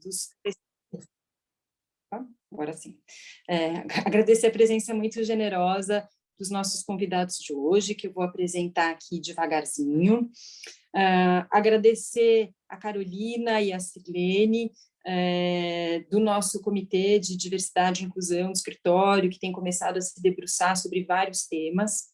dos... Agora sim. Agradecer a presença muito generosa dos nossos convidados de hoje, que eu vou apresentar aqui devagarzinho. Agradecer a Carolina e a Sirlene, do nosso Comitê de Diversidade e Inclusão do escritório, que tem começado a se debruçar sobre vários temas.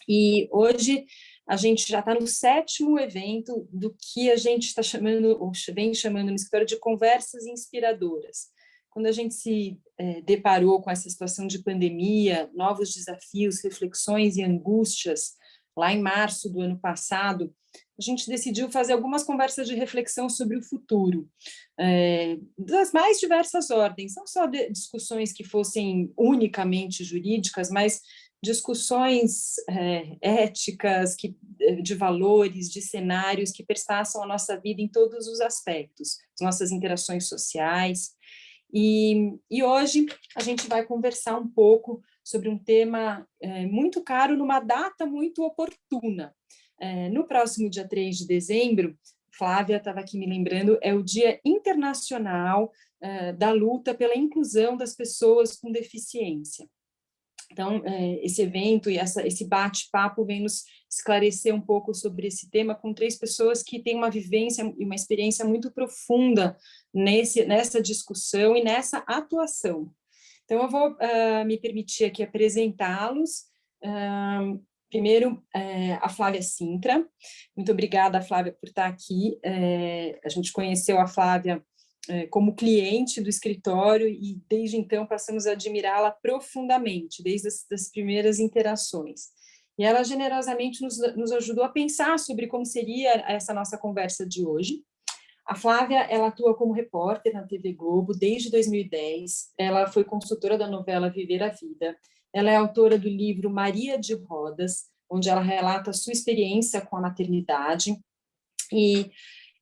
E hoje a gente já está no 7º evento do que a gente está chamando, ou vem chamando no escritório de conversas inspiradoras. Quando a gente se deparou com essa situação de pandemia, novos desafios, reflexões e angústias, lá em março do ano passado, a gente decidiu fazer algumas conversas de reflexão sobre o futuro, das mais diversas ordens, não só discussões que fossem unicamente jurídicas, mas discussões éticas, de valores, de cenários que perpassam a nossa vida em todos os aspectos, as nossas interações sociais. E hoje a gente vai conversar um pouco sobre um tema muito caro, numa data muito oportuna. No próximo dia 3 de dezembro, Flávia estava aqui me lembrando, é o Dia Internacional da Luta pela Inclusão das Pessoas com Deficiência. Então, esse evento e esse bate-papo vem nos esclarecer um pouco sobre esse tema com 3 pessoas que têm uma vivência e uma experiência muito profunda nessa discussão e nessa atuação. Então, eu vou me permitir aqui apresentá-los. Primeiro, a Flávia Sintra. Muito obrigada, Flávia, por estar aqui. A gente conheceu a Flávia como cliente do escritório e, desde então, passamos a admirá-la profundamente, desde as primeiras interações. E ela generosamente nos ajudou a pensar sobre como seria essa nossa conversa de hoje. A Flávia, ela atua como repórter na TV Globo desde 2010, ela foi consultora da novela Viver a Vida, ela é autora do livro Maria de Rodas, onde ela relata a sua experiência com a maternidade, e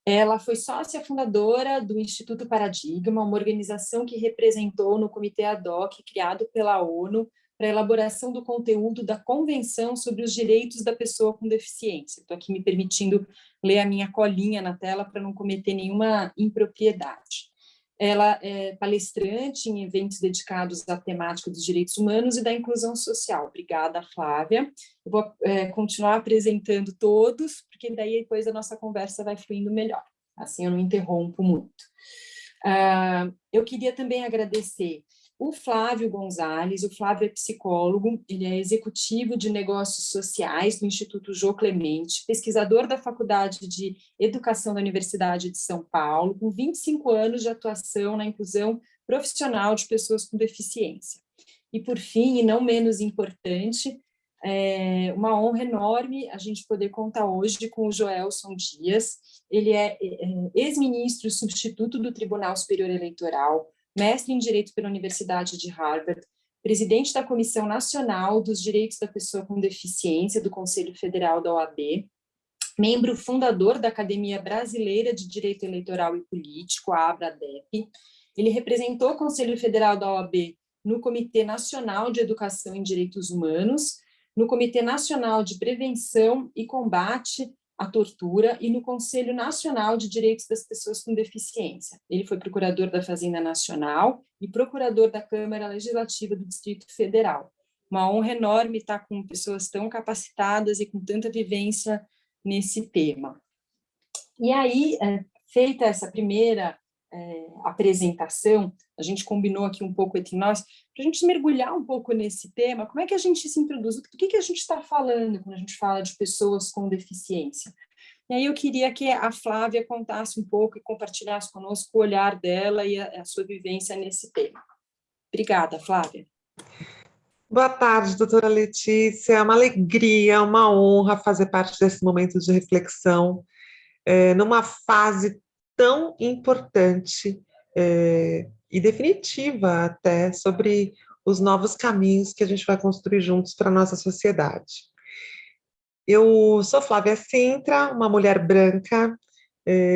ela foi sócia fundadora do Instituto Paradigma, uma organização que representou no Comitê Ad Hoc, criado pela ONU, para a elaboração do conteúdo da Convenção sobre os Direitos da Pessoa com Deficiência. Estou aqui me permitindo ler a minha colinha na tela para não cometer nenhuma impropriedade. Ela é palestrante em eventos dedicados à temática dos direitos humanos e da inclusão social. Obrigada, Flávia. Eu vou continuar apresentando todos, porque daí depois a nossa conversa vai fluindo melhor. Assim eu não interrompo muito. Eu queria também agradecer o Flávio Gonzalez. O Flávio é psicólogo, ele é executivo de negócios sociais do Instituto Jô Clemente, pesquisador da Faculdade de Educação da Universidade de São Paulo, com 25 anos de atuação na inclusão profissional de pessoas com deficiência. E, por fim, e não menos importante, é uma honra enorme a gente poder contar hoje com o Joelson Dias. Ele é ex-ministro substituto do Tribunal Superior Eleitoral, mestre em Direito pela Universidade de Harvard, presidente da Comissão Nacional dos Direitos da Pessoa com Deficiência do Conselho Federal da OAB, membro fundador da Academia Brasileira de Direito Eleitoral e Político, a ABRADEP. Ele representou o Conselho Federal da OAB no Comitê Nacional de Educação em Direitos Humanos, no Comitê Nacional de Prevenção e Combate à Tortura e no Conselho Nacional de Direitos das Pessoas com Deficiência. Ele foi procurador da Fazenda Nacional e procurador da Câmara Legislativa do Distrito Federal. Uma honra enorme estar com pessoas tão capacitadas e com tanta vivência nesse tema. E aí, feita essa primeira apresentação, a gente combinou aqui um pouco entre nós, para a gente mergulhar um pouco nesse tema, como é que a gente se introduz, do que a gente está falando quando a gente fala de pessoas com deficiência. E aí eu queria que a Flávia contasse um pouco e compartilhasse conosco o olhar dela e a sua vivência nesse tema. Obrigada, Flávia. Boa tarde, doutora Letícia. É uma alegria, uma honra fazer parte desse momento de reflexão, numa fase tão importante e definitiva até sobre os novos caminhos que a gente vai construir juntos para a nossa sociedade. Eu sou Flávia Sintra, uma mulher branca,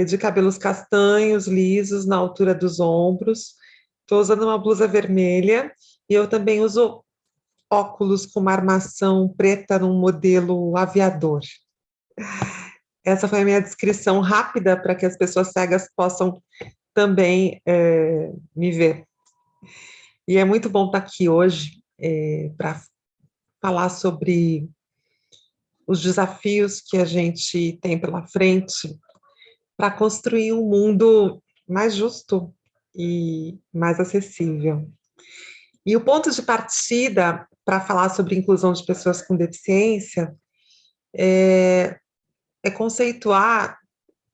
de cabelos castanhos, lisos, na altura dos ombros. Estou usando uma blusa vermelha e eu também uso óculos com uma armação preta num modelo aviador. essa foi a minha descrição rápida para que as pessoas cegas possam também me ver. E é muito bom estar aqui hoje para falar sobre os desafios que a gente tem pela frente para construir um mundo mais justo e mais acessível. E o ponto de partida para falar sobre inclusão de pessoas com deficiência é conceituar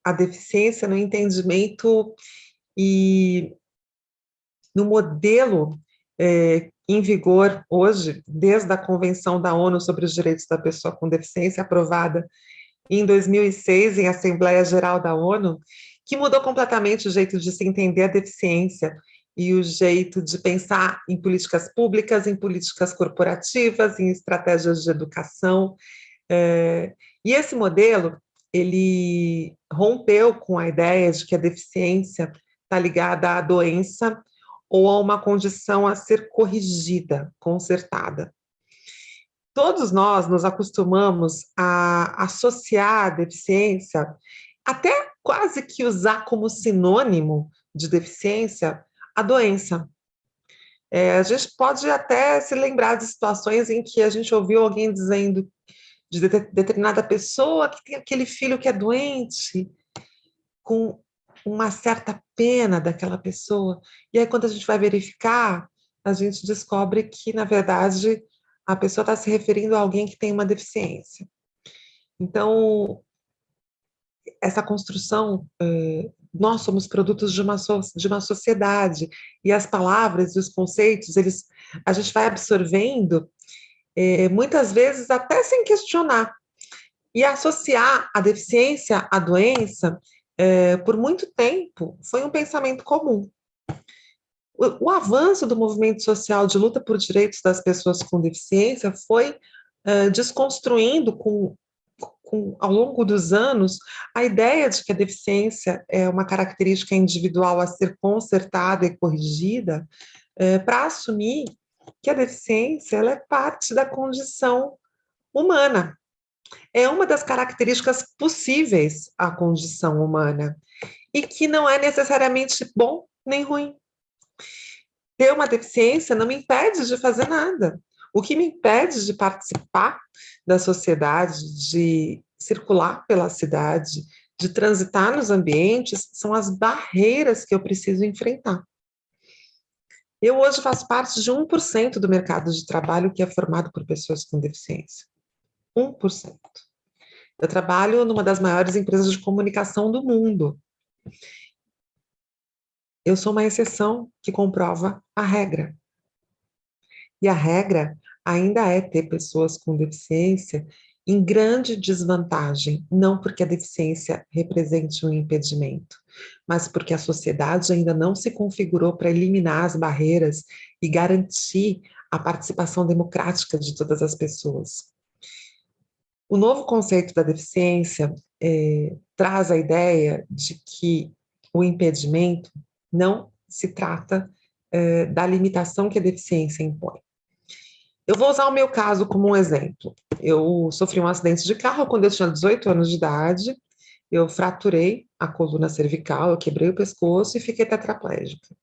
a deficiência no entendimento e no modelo em vigor hoje, desde a Convenção da ONU sobre os Direitos da Pessoa com Deficiência, aprovada em 2006 em Assembleia Geral da ONU, que mudou completamente o jeito de se entender a deficiência e o jeito de pensar em políticas públicas, em políticas corporativas, em estratégias de educação. E esse modelo, ele rompeu com a ideia de que a deficiência está ligada à doença ou a uma condição a ser corrigida, consertada. Todos nós nos acostumamos a associar a deficiência, até quase que usar como sinônimo de deficiência, a doença. A gente pode até se lembrar de situações em que a gente ouviu alguém dizendo de determinada pessoa que tem aquele filho que é doente, com uma certa pena daquela pessoa. E aí, quando a gente vai verificar, a gente descobre que, na verdade, a pessoa está se referindo a alguém que tem uma deficiência. Então, essa construção, nós somos produtos de uma sociedade, e as palavras e os conceitos, a gente vai absorvendo, muitas vezes até sem questionar, e associar a deficiência à doença, por muito tempo, foi um pensamento comum. O avanço do movimento social de luta por direitos das pessoas com deficiência foi desconstruindo ao longo dos anos a ideia de que a deficiência é uma característica individual a ser consertada e corrigida, para assumir que a deficiência ela é parte da condição humana. É uma das características possíveis à condição humana e que não é necessariamente bom nem ruim. Ter uma deficiência não me impede de fazer nada. O que me impede de participar da sociedade, de circular pela cidade, de transitar nos ambientes, são as barreiras que eu preciso enfrentar. Eu hoje faço parte de 1% do mercado de trabalho que é formado por pessoas com deficiência. 1%. Eu trabalho numa das maiores empresas de comunicação do mundo. Eu sou uma exceção que comprova a regra. E a regra ainda é ter pessoas com deficiência em grande desvantagem, não porque a deficiência represente um impedimento, mas porque a sociedade ainda não se configurou para eliminar as barreiras e garantir a participação democrática de todas as pessoas. O novo conceito da deficiência traz a ideia de que o impedimento não se trata da limitação que a deficiência impõe. Eu vou usar o meu caso como um exemplo. Eu sofri um acidente de carro quando eu tinha 18 anos de idade, eu fraturei a coluna cervical, eu quebrei o pescoço e fiquei tetraplégica.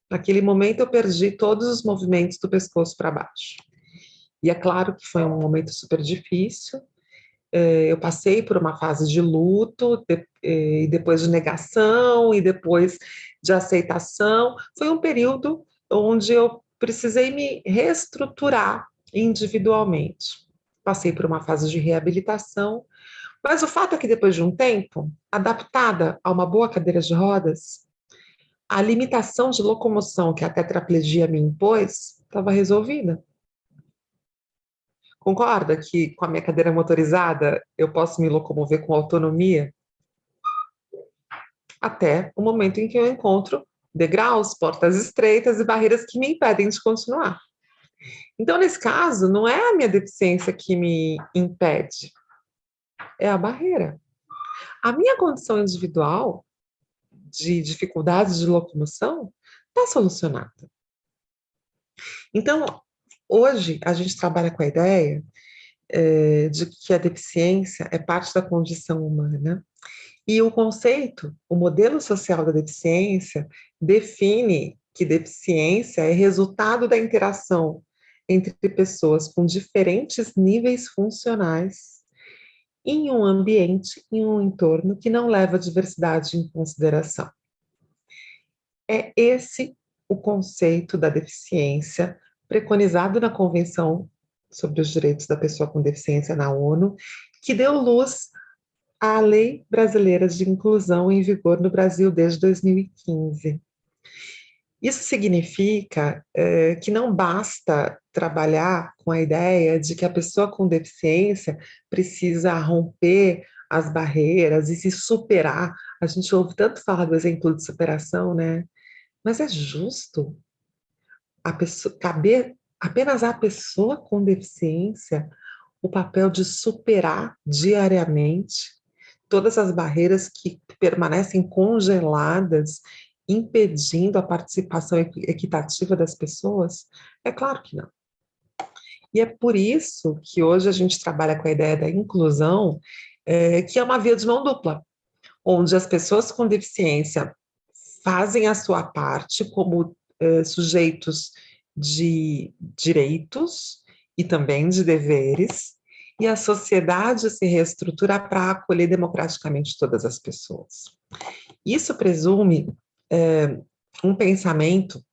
Naquele momento eu perdi todos os movimentos do pescoço para baixo. E é claro que foi um momento super difícil. Eu passei por uma fase de luto, e depois de negação, e depois de aceitação. Foi um período onde eu precisei me reestruturar individualmente. Passei por uma fase de reabilitação, mas o fato é que depois de um tempo, adaptada a uma boa cadeira de rodas, a limitação de locomoção que a tetraplegia me impôs estava resolvida. Concorda que com a minha cadeira motorizada eu posso me locomover com autonomia? Até o momento em que eu encontro degraus, portas estreitas e barreiras que me impedem de continuar. Então, nesse caso, não é a minha deficiência que me impede, é a barreira. A minha condição individual de dificuldades de locomoção está solucionada. Então, hoje a gente trabalha com a ideia de que a deficiência é parte da condição humana. E o conceito, o modelo social da deficiência, define que deficiência é resultado da interação entre pessoas com diferentes níveis funcionais em um ambiente, em um entorno que não leva a diversidade em consideração. É esse o conceito da deficiência preconizado na Convenção sobre os Direitos da Pessoa com Deficiência na ONU, que deu luz à Lei Brasileira de Inclusão em vigor no Brasil desde 2015. Isso significa que não basta trabalhar com a ideia de que a pessoa com deficiência precisa romper as barreiras e se superar. A gente ouve tanto falar do exemplo de superação, né? Mas é justo a pessoa, caber apenas à pessoa com deficiência o papel de superar diariamente todas as barreiras que permanecem congeladas, impedindo a participação equitativa das pessoas? É claro que não. E é por isso que hoje a gente trabalha com a ideia da inclusão, que é uma via de mão dupla, onde as pessoas com deficiência fazem a sua parte como sujeitos de direitos e também de deveres, e a sociedade se reestrutura para acolher democraticamente todas as pessoas. Isso presume um pensamento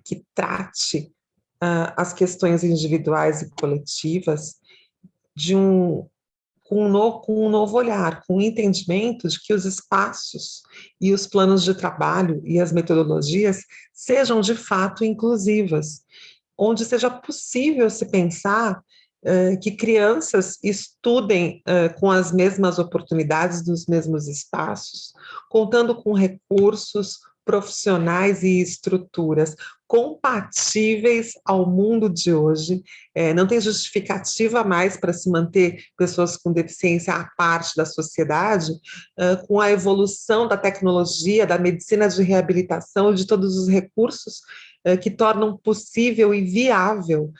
que trate as questões individuais e coletivas de com um novo olhar, com o entendimento de que os espaços e os planos de trabalho e as metodologias sejam de fato inclusivas, onde seja possível se pensar que crianças estudem com as mesmas oportunidades nos mesmos espaços, contando com recursos profissionais e estruturas compatíveis ao mundo de hoje. Não tem justificativa mais para se manter pessoas com deficiência à parte da sociedade, com a evolução da tecnologia, da medicina de reabilitação e de todos os recursos que tornam possível e viável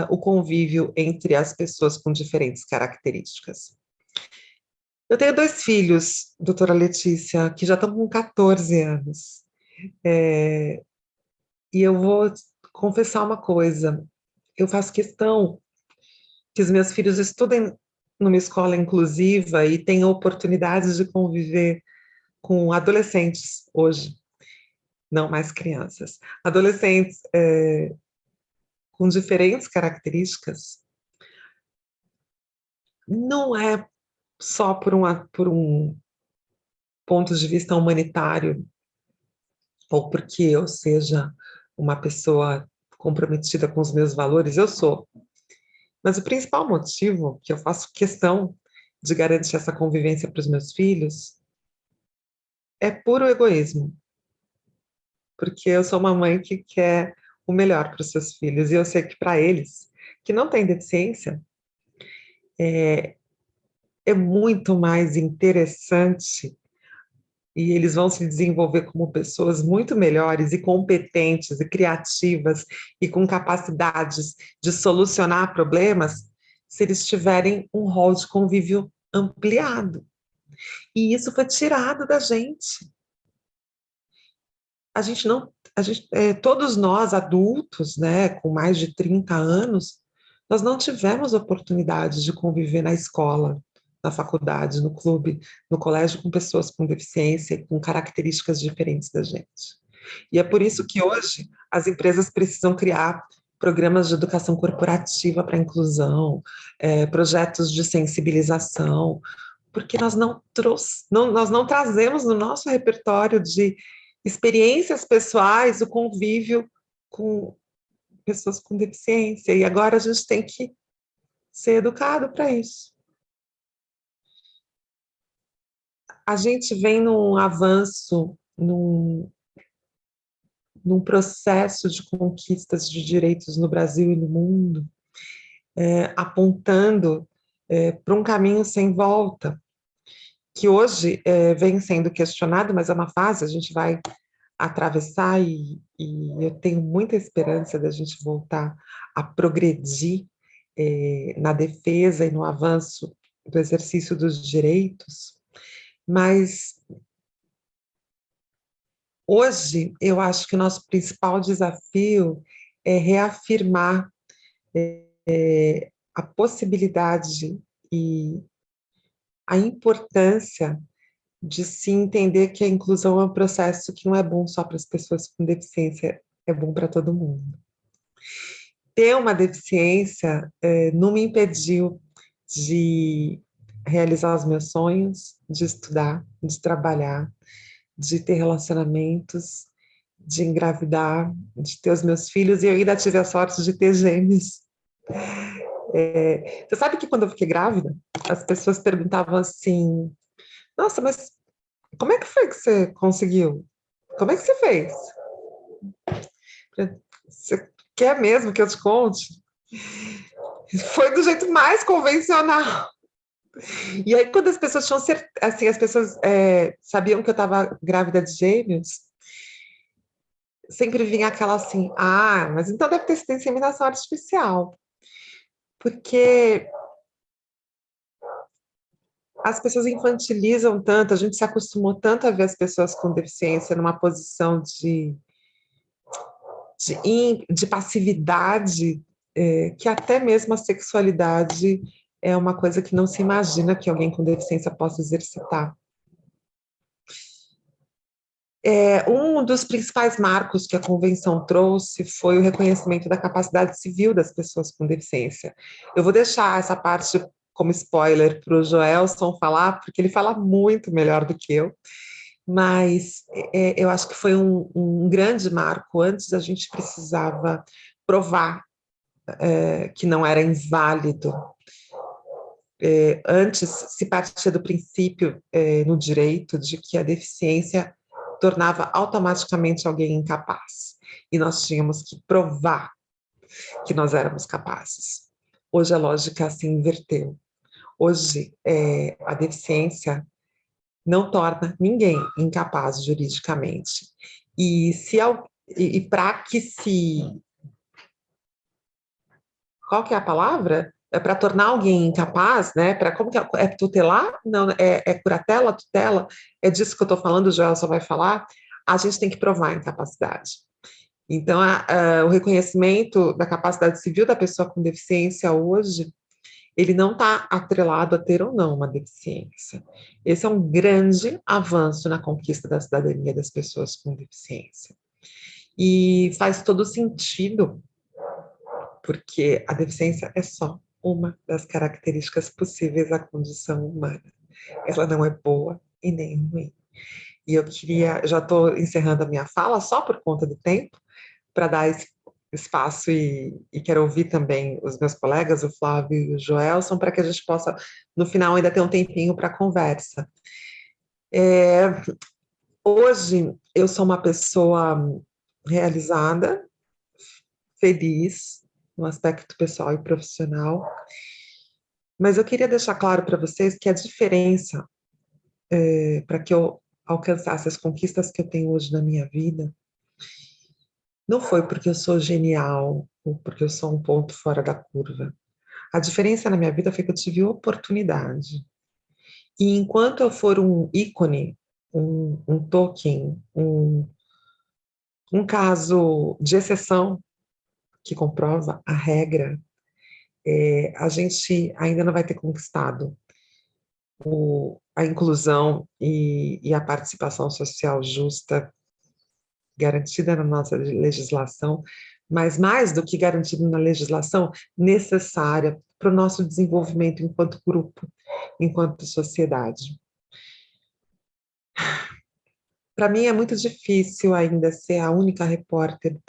o convívio entre as pessoas com diferentes características. Eu tenho 2 filhos, doutora Letícia, que já estão com 14 anos. E eu vou confessar uma coisa, eu faço questão que os meus filhos estudem numa escola inclusiva e tenham oportunidades de conviver com adolescentes hoje, não mais crianças, adolescentes com diferentes características, não é só por um ponto de vista humanitário, ou porque eu seja uma pessoa comprometida com os meus valores, eu sou. Mas o principal motivo que eu faço questão de garantir essa convivência para os meus filhos é puro egoísmo. Porque eu sou uma mãe que quer o melhor para os seus filhos, e eu sei que para eles, que não têm deficiência, é muito mais interessante e eles vão se desenvolver como pessoas muito melhores e competentes e criativas e com capacidades de solucionar problemas se eles tiverem um rol de convívio ampliado. E isso foi tirado da gente. A gente não, todos nós adultos, né, com mais de 30 anos, nós não tivemos oportunidade de conviver na escola, na faculdade, no clube, no colégio com pessoas com deficiência e com características diferentes da gente. E é por isso que hoje as empresas precisam criar programas de educação corporativa para a inclusão, projetos de sensibilização, porque nós não trazemos no nosso repertório de experiências pessoais o convívio com pessoas com deficiência, e agora a gente tem que ser educado para isso. A gente vem num avanço, num processo de conquistas de direitos no Brasil e no mundo, apontando para um caminho sem volta, que hoje vem sendo questionado, mas é uma fase, a gente vai atravessar e eu tenho muita esperança da gente voltar a progredir na defesa e no avanço do exercício dos direitos, mas hoje eu acho que o nosso principal desafio é reafirmar a possibilidade e a importância de se entender que a inclusão é um processo que não é bom só para as pessoas com deficiência, é bom para todo mundo. Ter uma deficiência não me impediu de realizar os meus sonhos, de estudar, de trabalhar, de ter relacionamentos, de engravidar, de ter os meus filhos, e eu ainda tive a sorte de ter gêmeos. Você sabe que quando eu fiquei grávida, as pessoas perguntavam assim, nossa, mas como é que foi que você conseguiu? Como é que você fez? Você quer mesmo que eu te conte? Foi do jeito mais convencional. E aí, quando as pessoas tinham certeza, assim, as pessoas sabiam que eu estava grávida de gêmeos, sempre vinha aquela assim, mas então deve ter sido inseminação artificial. Porque as pessoas infantilizam tanto, a gente se acostumou tanto a ver as pessoas com deficiência numa posição de passividade, que até mesmo a sexualidade é uma coisa que não se imagina que alguém com deficiência possa exercitar. Um dos principais marcos que a convenção trouxe foi o reconhecimento da capacidade civil das pessoas com deficiência. Eu vou deixar essa parte como spoiler para o Joelson falar, porque ele fala muito melhor do que eu, mas eu acho que foi um grande marco. Antes a gente precisava provar que não era inválido. Antes se partia do princípio no direito de que a deficiência tornava automaticamente alguém incapaz, e nós tínhamos que provar que nós éramos capazes. Hoje a lógica se inverteu. Hoje a deficiência não torna ninguém incapaz juridicamente. E para que se... Qual que é a palavra? Para tornar alguém incapaz, né? Para como que é tutelar? Não, é curatela, tutela? É disso que eu estou falando, o Joel só vai falar. A gente tem que provar a incapacidade. Então, o reconhecimento da capacidade civil da pessoa com deficiência hoje, ele não está atrelado a ter ou não uma deficiência. Esse é um grande avanço na conquista da cidadania das pessoas com deficiência. E faz todo sentido, porque a deficiência é só uma das características possíveis da condição humana. Ela não é boa e nem ruim. E eu já estou encerrando a minha fala só por conta do tempo, para dar esse espaço e quero ouvir também os meus colegas, o Flávio e o Joelson, para que a gente possa, no final, ainda ter um tempinho para conversa. Hoje, eu sou uma pessoa realizada, feliz, no aspecto pessoal e profissional, mas eu queria deixar claro para vocês que a diferença para que eu alcançasse as conquistas que eu tenho hoje na minha vida não foi porque eu sou genial ou porque eu sou um ponto fora da curva. A diferença na minha vida foi que eu tive oportunidade. E enquanto eu for um ícone, um token, um caso de exceção que comprova a regra, a gente ainda não vai ter conquistado a inclusão e a participação social justa garantida na nossa legislação, mas mais do que garantida na legislação, necessária para o nosso desenvolvimento enquanto grupo, enquanto sociedade. Para mim é muito difícil ainda ser a única repórter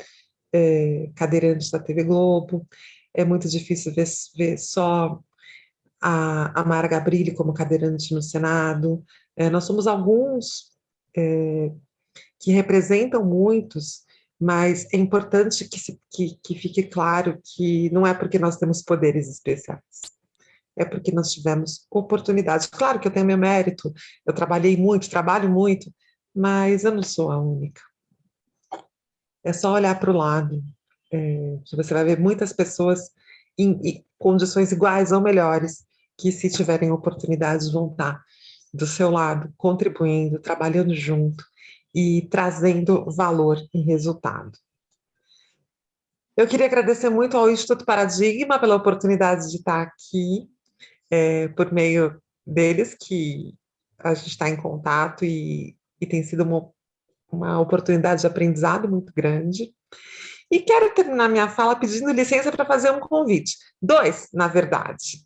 cadeirante da TV Globo, é muito difícil ver só a Mara Gabrilli como cadeirante no Senado. Nós somos alguns que representam muitos, mas é importante que fique claro que não é porque nós temos poderes especiais, é porque nós tivemos oportunidade. Claro que eu tenho meu mérito, eu trabalhei muito, trabalho muito, mas eu não sou a única. É só olhar para o lado, que você vai ver muitas pessoas em condições iguais ou melhores, que se tiverem oportunidades vão estar do seu lado, contribuindo, trabalhando junto e trazendo valor e resultado. Eu queria agradecer muito ao Instituto Paradigma pela oportunidade de estar aqui, por meio deles, que a gente está em contato e tem sido uma oportunidade de aprendizado muito grande. E quero terminar minha fala pedindo licença para fazer um convite. Dois, na verdade.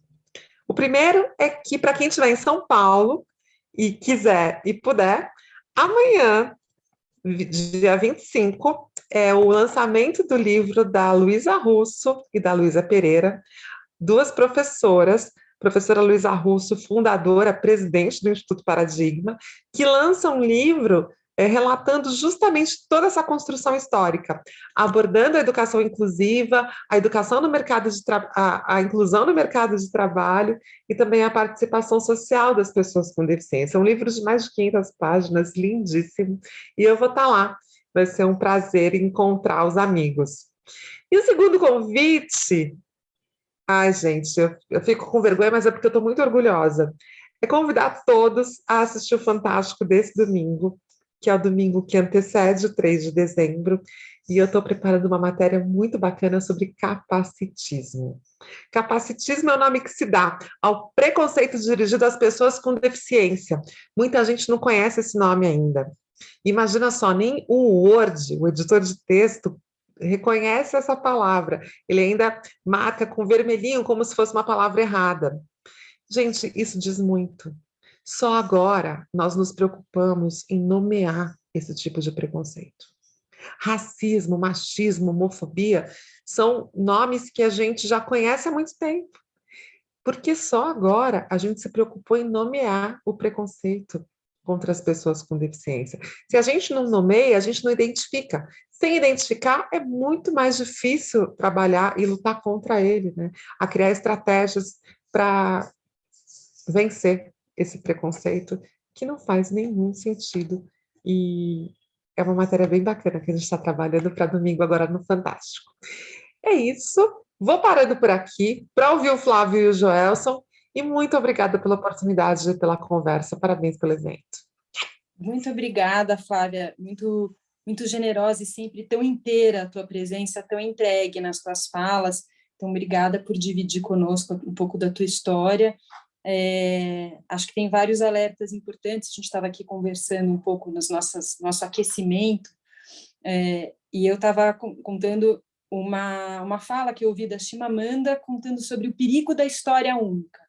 O primeiro é que, para quem estiver em São Paulo e quiser e puder, amanhã, dia 25, é o lançamento do livro da Luísa Russo e da Luísa Pereira, duas professoras, professora Luísa Russo, fundadora, presidente do Instituto Paradigma, que lança um livro relatando justamente toda essa construção histórica, abordando a educação inclusiva, a educação no mercado a inclusão no mercado de trabalho e também a participação social das pessoas com deficiência. É um livro de mais de 500 páginas, lindíssimo, e eu vou estar lá. Vai ser um prazer encontrar os amigos. E o segundo convite, ai, gente, eu fico com vergonha, mas é porque eu estou muito orgulhosa. É convidar todos a assistir o Fantástico desse domingo, que é o domingo que antecede o 3 de dezembro, e eu estou preparando uma matéria muito bacana sobre capacitismo. Capacitismo é o nome que se dá ao preconceito dirigido às pessoas com deficiência. Muita gente não conhece esse nome ainda. Imagina só, nem o Word, o editor de texto, reconhece essa palavra. Ele ainda marca com vermelhinho como se fosse uma palavra errada. Gente, isso diz muito. Só agora nós nos preocupamos em nomear esse tipo de preconceito. Racismo, machismo, homofobia são nomes que a gente já conhece há muito tempo. Porque só agora a gente se preocupou em nomear o preconceito contra as pessoas com deficiência. Se a gente não nomeia, a gente não identifica. Sem identificar, é muito mais difícil trabalhar e lutar contra ele, né? A criar estratégias para vencer esse preconceito que não faz nenhum sentido. E é uma matéria bem bacana que a gente está trabalhando para domingo agora no Fantástico. É isso. Vou parando por aqui para ouvir o Flávio e o Joelson. E muito obrigada pela oportunidade e pela conversa. Parabéns pelo evento. Muito obrigada, Flávia. Muito generosa e sempre tão inteira a tua presença, tão entregue nas tuas falas. Então, obrigada por dividir conosco um pouco da tua história. Acho que tem vários alertas importantes. A gente estava aqui conversando um pouco nosso aquecimento, e eu estava contando uma fala que eu ouvi da Chimamanda contando sobre o perigo da história única,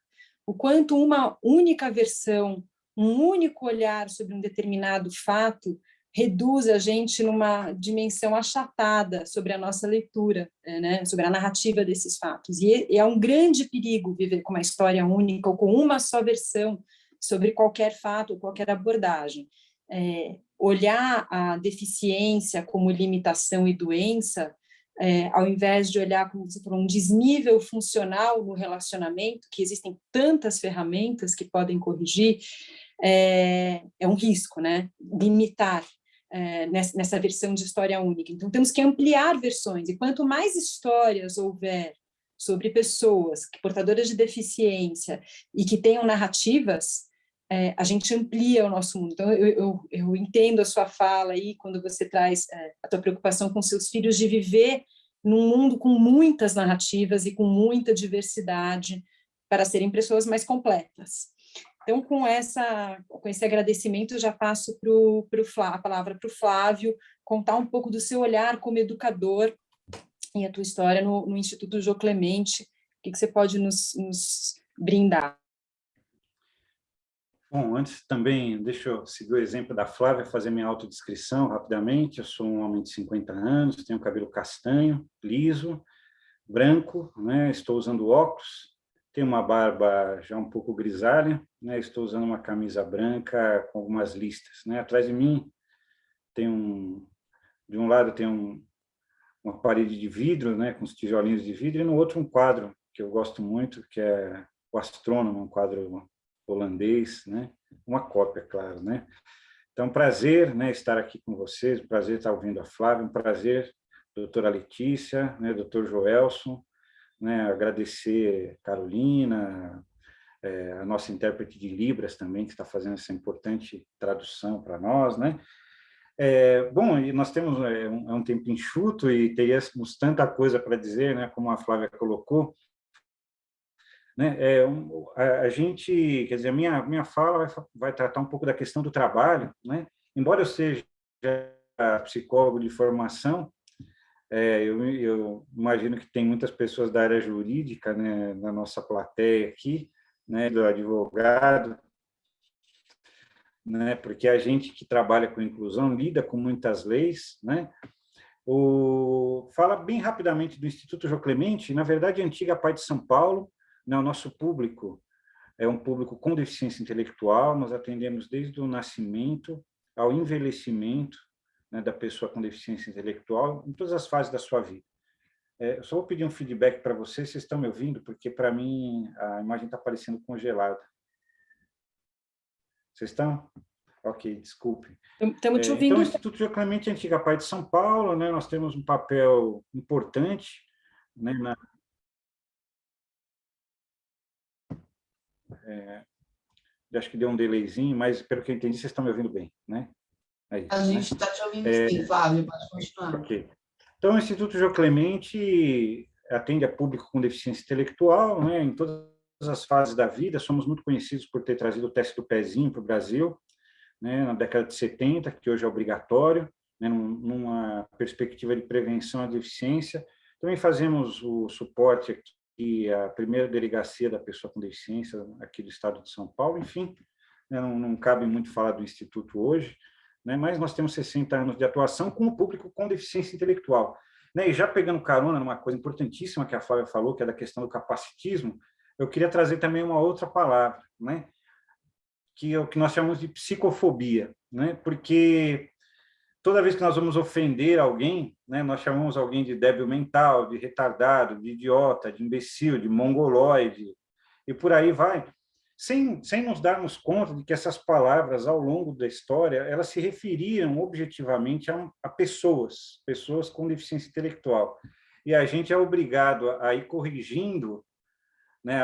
o quanto uma única versão, um único olhar sobre um determinado fato reduz a gente numa dimensão achatada sobre a nossa leitura, né, sobre a narrativa desses fatos. E é um grande perigo viver com uma história única ou com uma só versão sobre qualquer fato ou qualquer abordagem. Olhar a deficiência como limitação e doença, ao invés de olhar, como você falou, um desnível funcional no relacionamento, que existem tantas ferramentas que podem corrigir, é um risco, né? Limitar nessa versão de história única. Então, temos que ampliar versões, e quanto mais histórias houver sobre pessoas portadoras de deficiência e que tenham narrativas, a gente amplia o nosso mundo. Então, eu entendo a sua fala aí, quando você traz a tua preocupação com seus filhos de viver num mundo com muitas narrativas e com muita diversidade para serem pessoas mais completas. Então, com esse agradecimento, eu já passo a palavra para o Flávio, contar um pouco do seu olhar como educador e a tua história no Instituto Jô Clemente. O que você pode nos brindar? Bom, antes também, deixa eu seguir o exemplo da Flávia, fazer minha autodescrição rapidamente. Eu sou um homem de 50 anos, tenho cabelo castanho, liso, branco, né? Estou usando óculos, tenho uma barba já um pouco grisalha, né? Estou usando uma camisa branca com algumas listas, né? Atrás de mim tem de um lado tem uma parede de vidro, né? Com os tijolinhos de vidro, e no outro um quadro que eu gosto muito, que é o Astrônomo, um quadro holandês, né? Uma cópia, claro, né? Então, prazer, né, estar aqui com vocês, prazer estar ouvindo a Flávia, um prazer, doutora Letícia, né, doutor Joelson, né, agradecer a Carolina, a nossa intérprete de Libras também, que está fazendo essa importante tradução para nós, né? Bom, e nós temos um tempo enxuto e teríamos tanta coisa para dizer, né, como a Flávia colocou, né? A gente, quer dizer, a minha fala vai tratar um pouco da questão do trabalho, né? Embora eu seja psicólogo de formação, eu imagino que tem muitas pessoas da área jurídica, né, na nossa plateia aqui, né, do advogado, né, porque a gente que trabalha com inclusão lida com muitas leis, né? Fala bem rapidamente do Instituto João Clemente, na verdade, a antiga PAI de São Paulo, né, o nosso público é um público com deficiência intelectual, nós atendemos desde o nascimento ao envelhecimento, né, da pessoa com deficiência intelectual, em todas as fases da sua vida. Eu só vou pedir um feedback para vocês estão me ouvindo, porque para mim a imagem está parecendo congelada. Vocês estão? Ok, desculpe. Estamos te ouvindo. Então, o Instituto João Clemente é a antiga PAI de São Paulo, né? Nós temos um papel importante, né, acho que deu um delayzinho, mas pelo que eu entendi, vocês estão me ouvindo bem, né? É isso, a gente está te ouvindo sim, Flávio, pode continuar. Ok. Então, o Instituto João Clemente atende a público com deficiência intelectual, né, em todas as fases da vida. Somos muito conhecidos por ter trazido o teste do pezinho para o Brasil, né, na década de 70, que hoje é obrigatório, né, numa perspectiva de prevenção à deficiência. Também fazemos o suporte aqui à primeira delegacia da pessoa com deficiência aqui do estado de São Paulo. Enfim, né, não cabe muito falar do Instituto hoje, né, mas nós temos 60 anos de atuação com o público com deficiência intelectual. Né, e já pegando carona numa coisa importantíssima que a Flávia falou, que é da questão do capacitismo, eu queria trazer também uma outra palavra, né, que é o que nós chamamos de psicofobia, né, porque toda vez que nós vamos ofender alguém, né, nós chamamos alguém de débil mental, de retardado, de idiota, de imbecil, de mongoloide, e por aí vai, sem nos darmos conta de que essas palavras, ao longo da história, elas se referiam objetivamente a pessoas com deficiência intelectual. E a gente é obrigado a ir corrigindo, né,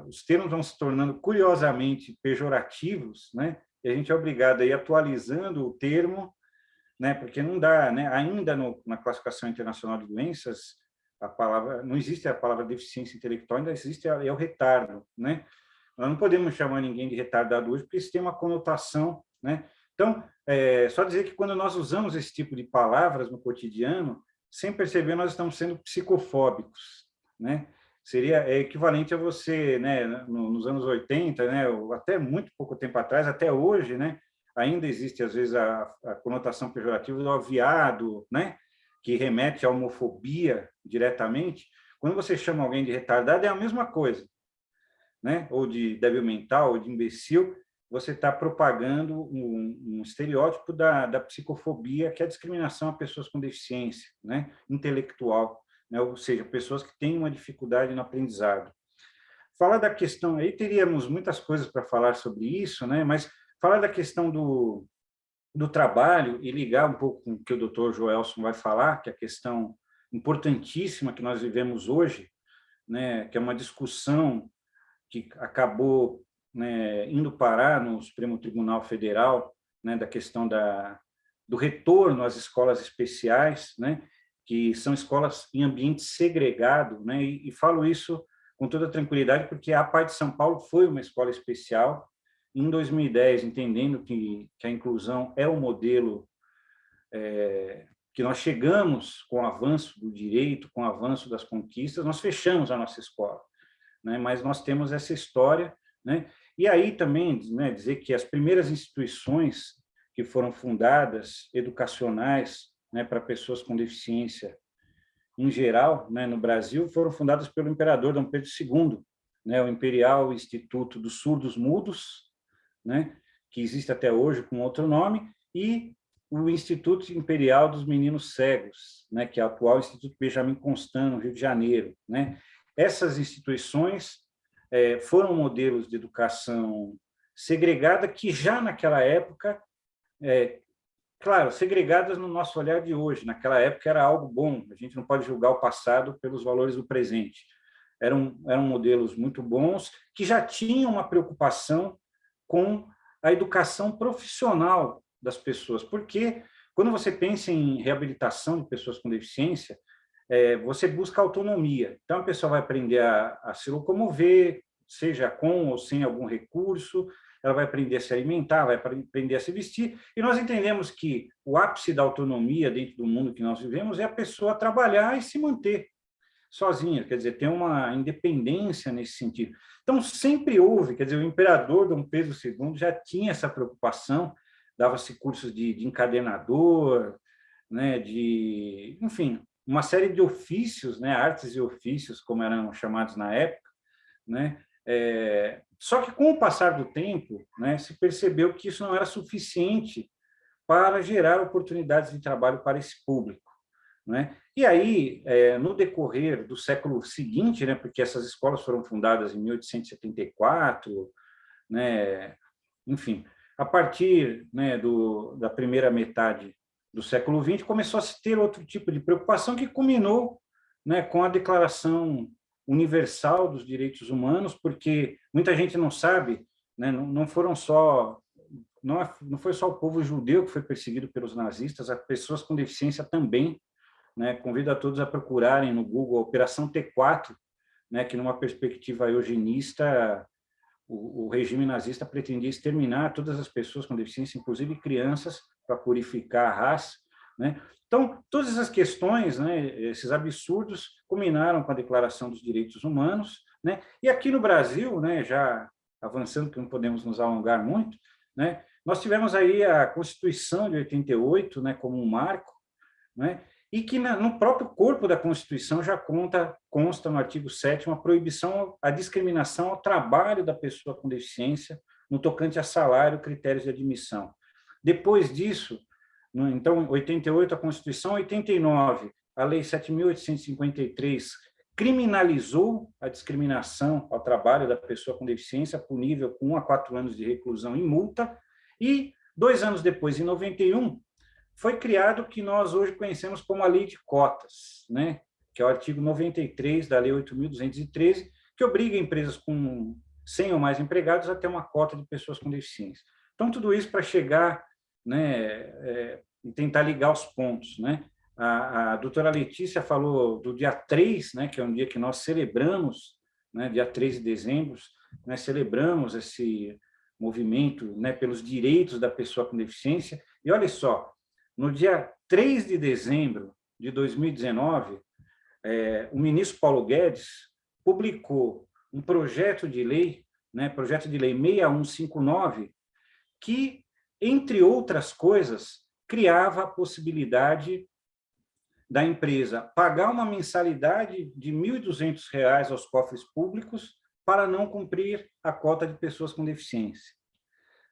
os termos vão se tornando curiosamente pejorativos, né, e a gente é obrigado a ir atualizando o termo, né, porque não dá, né, ainda na classificação internacional de doenças, a palavra, não existe a palavra deficiência intelectual, ainda existe o retardo, né? Nós não podemos chamar ninguém de retardado hoje, porque isso tem uma conotação, né? Então, só dizer que quando nós usamos esse tipo de palavras no cotidiano, sem perceber, nós estamos sendo psicofóbicos, né? Seria equivalente a você, né, nos anos 80, né, ou até muito pouco tempo atrás, até hoje, né, ainda existe, às vezes, a conotação pejorativa do aviado, né, que remete à homofobia diretamente. Quando você chama alguém de retardado, é a mesma coisa, né, ou de débil mental, ou de imbecil, você está propagando um estereótipo da psicofobia, que é a discriminação a pessoas com deficiência, né, intelectual, né, ou seja, pessoas que têm uma dificuldade no aprendizado. Falar da questão, aí teríamos muitas coisas para falar sobre isso, né, mas falar da questão do trabalho e ligar um pouco com o que o Dr. Joelson vai falar, que é a questão importantíssima que nós vivemos hoje, né, que é uma discussão que acabou, né, indo parar no Supremo Tribunal Federal, né, da questão do retorno às escolas especiais, né, que são escolas em ambiente segregado, né, e falo isso com toda tranquilidade, porque a PAI de São Paulo foi uma escola especial. Em 2010, entendendo que a inclusão é o modelo que nós chegamos com o avanço do direito, com o avanço das conquistas, nós fechamos a nossa escola, né? Mas nós temos essa história, né? E aí também, né, dizer que as primeiras instituições que foram fundadas, educacionais, né, para pessoas com deficiência em geral, né, no Brasil, foram fundadas pelo imperador Dom Pedro II, né, o Imperial Instituto dos Surdos Mudos, né, que existe até hoje com outro nome, e o Instituto Imperial dos Meninos Cegos, né, que é o atual Instituto Benjamin Constant, no Rio de Janeiro, né? Essas instituições foram modelos de educação segregada que já naquela época claro, segregadas no nosso olhar de hoje. Naquela época era algo bom, a gente não pode julgar o passado pelos valores do presente. Eram modelos muito bons, que já tinham uma preocupação com a educação profissional das pessoas, porque quando você pensa em reabilitação de pessoas com deficiência, você busca autonomia. Então, a pessoa vai aprender a se locomover, seja com ou sem algum recurso, ela vai aprender a se alimentar, vai aprender a se vestir, e nós entendemos que o ápice da autonomia dentro do mundo que nós vivemos é a pessoa trabalhar e se manter sozinha, quer dizer, ter uma independência nesse sentido. Então, sempre houve, quer dizer, o imperador Dom Pedro II já tinha essa preocupação, dava-se cursos de encadenador, né, enfim, uma série de ofícios, né, artes e ofícios, como eram chamados na época, né, só que com o passar do tempo, né, se percebeu que isso não era suficiente para gerar oportunidades de trabalho para esse público, né? E aí, no decorrer do século seguinte, né, porque essas escolas foram fundadas em 1874, né, enfim, a partir, né, da primeira metade do século XX, começou a se ter outro tipo de preocupação que culminou, né, com a Declaração Universal dos Direitos Humanos, porque muita gente não sabe, né, não foi só o povo judeu que foi perseguido pelos nazistas, as pessoas com deficiência também, né? Convido a todos a procurarem no Google a Operação T4, né, que numa perspectiva eugenista, o regime nazista pretendia exterminar todas as pessoas com deficiência, inclusive crianças, para purificar a raça, né? Então, todas essas questões, né, esses absurdos, culminaram com a Declaração dos Direitos Humanos, né? E aqui no Brasil, né, já avançando, que não podemos nos alongar muito, né, nós tivemos aí a Constituição de 88, né, como um marco, né, e que no próprio corpo da Constituição já consta no artigo 7º a proibição à discriminação ao trabalho da pessoa com deficiência no tocante a salário, critérios de admissão. Depois disso, então, 88 a Constituição, 89 a Lei 7.853 criminalizou a discriminação ao trabalho da pessoa com deficiência, punível com 1 a 4 anos de reclusão e multa, e 2 anos depois, em 91, foi criado o que nós hoje conhecemos como a Lei de Cotas, né? Que é o artigo 93 da Lei 8.213, que obriga empresas com 100 ou mais empregados a ter uma cota de pessoas com deficiência. Então, tudo isso para chegar, né, e tentar ligar os pontos, né? A doutora Letícia falou do dia 3, né, que é um dia que nós celebramos, né, dia 3 de dezembro, né, celebramos esse movimento, né, pelos direitos da pessoa com deficiência. E olha só, no dia 3 de dezembro de 2019, o ministro Paulo Guedes publicou um projeto de lei, né, projeto de lei 6159, que, entre outras coisas, criava a possibilidade da empresa pagar uma mensalidade de R$ 1.200 aos cofres públicos para não cumprir a cota de pessoas com deficiência,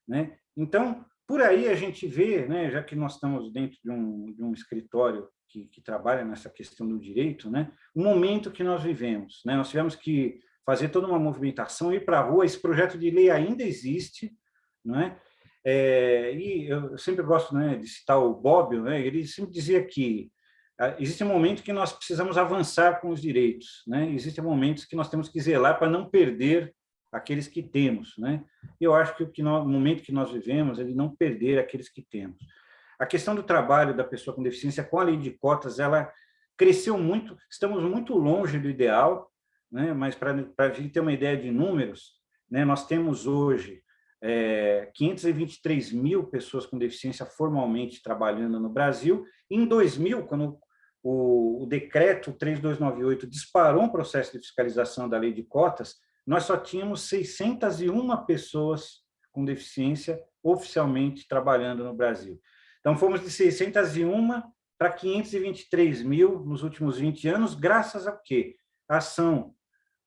né? Então, por aí a gente vê, né, já que nós estamos dentro de um escritório que trabalha nessa questão do direito, né, o momento que nós vivemos, né? Nós tivemos que fazer toda uma movimentação, ir para a rua. Esse projeto de lei ainda existe, não é? E eu sempre gosto, né, de citar o Bobbio, né? Ele sempre dizia que existe um momento que nós precisamos avançar com os direitos, né? Existem momentos que nós temos que zelar para não perder aqueles que temos, né? Eu acho que o momento que nós vivemos é de não perder aqueles que temos. A questão do trabalho da pessoa com deficiência com a lei de cotas, ela cresceu muito, estamos muito longe do ideal, né? Mas para a gente ter uma ideia de números, né, nós temos hoje 523 mil pessoas com deficiência formalmente trabalhando no Brasil. Em 2000, quando o decreto 3298 disparou um processo de fiscalização da lei de cotas, nós só tínhamos 601 pessoas com deficiência oficialmente trabalhando no Brasil. Então, fomos de 601 para 523 mil nos últimos 20 anos, graças a quê? A ação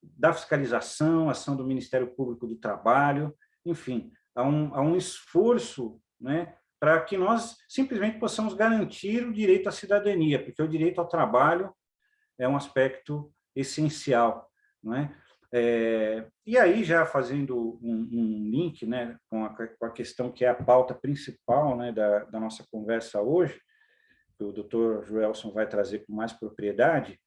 da fiscalização, a ação do Ministério Público do Trabalho, enfim, há um esforço, né, para que nós simplesmente possamos garantir o direito à cidadania, porque o direito ao trabalho é um aspecto essencial, não é? E aí, já fazendo um link, né, com a questão que é a pauta principal, né, da nossa conversa hoje, que o Dr. Joelson vai trazer com mais propriedade,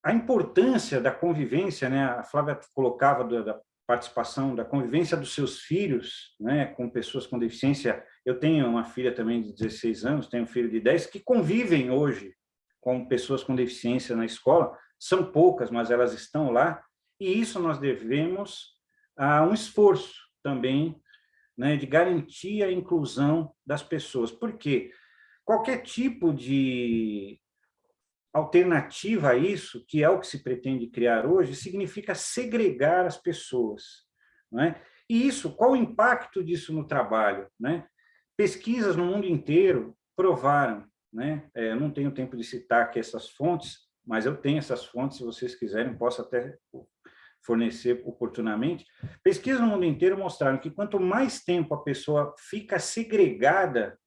a importância da convivência, né, a Flávia colocava da participação, da convivência dos seus filhos, né, com pessoas com deficiência. Eu tenho uma filha também de 16 anos, tenho um filho de 10, que convivem hoje com pessoas com deficiência na escola. São poucas, mas elas estão lá, e isso nós devemos a um esforço também, né, de garantir a inclusão das pessoas. Por quê? Qualquer tipo de alternativa a isso, que é o que se pretende criar hoje, significa segregar as pessoas, não é? E isso, qual o impacto disso no trabalho, né? Pesquisas no mundo inteiro provaram, né? Eu não tenho tempo de citar aqui essas fontes, mas eu tenho essas fontes, se vocês quiserem, posso até fornecer oportunamente. Pesquisas no mundo inteiro mostraram que quanto mais tempo a pessoa fica segregada,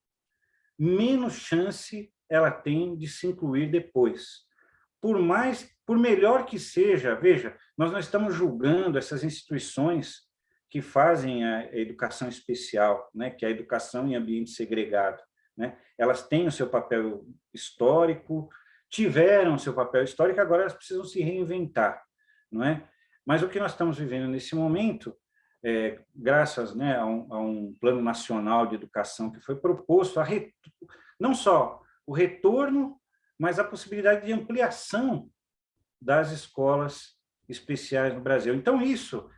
menos chance ela tem de se incluir depois. Por melhor que seja, veja, nós não estamos julgando essas instituições que fazem a educação especial, né, que é a educação em ambiente segregado, né? Elas têm o seu papel histórico, tiveram o seu papel histórico, agora elas precisam se reinventar, não é? Mas o que nós estamos vivendo nesse momento, graças, né, a um plano nacional de educação que foi proposto, não só o retorno, mas a possibilidade de ampliação das escolas especiais no Brasil. Então, isso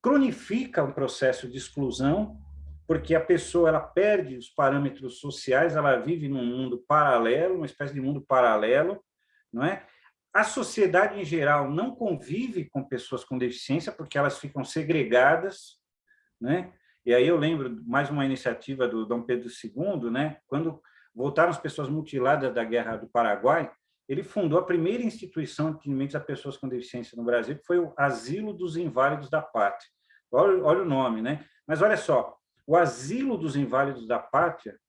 cronifica um processo de exclusão, porque a pessoa ela perde os parâmetros sociais, ela vive num mundo paralelo, uma espécie de mundo paralelo, não é? A sociedade, em geral, não convive com pessoas com deficiência, porque elas ficam segregadas, né? E aí eu lembro mais uma iniciativa do Dom Pedro II, né? Quando voltaram as pessoas mutiladas da Guerra do Paraguai, ele fundou a primeira instituição de atendimento a pessoas com deficiência no Brasil, que foi o Asilo dos Inválidos da Pátria. Olha o nome, né? Mas olha só, o Asilo dos Inválidos da Pátria,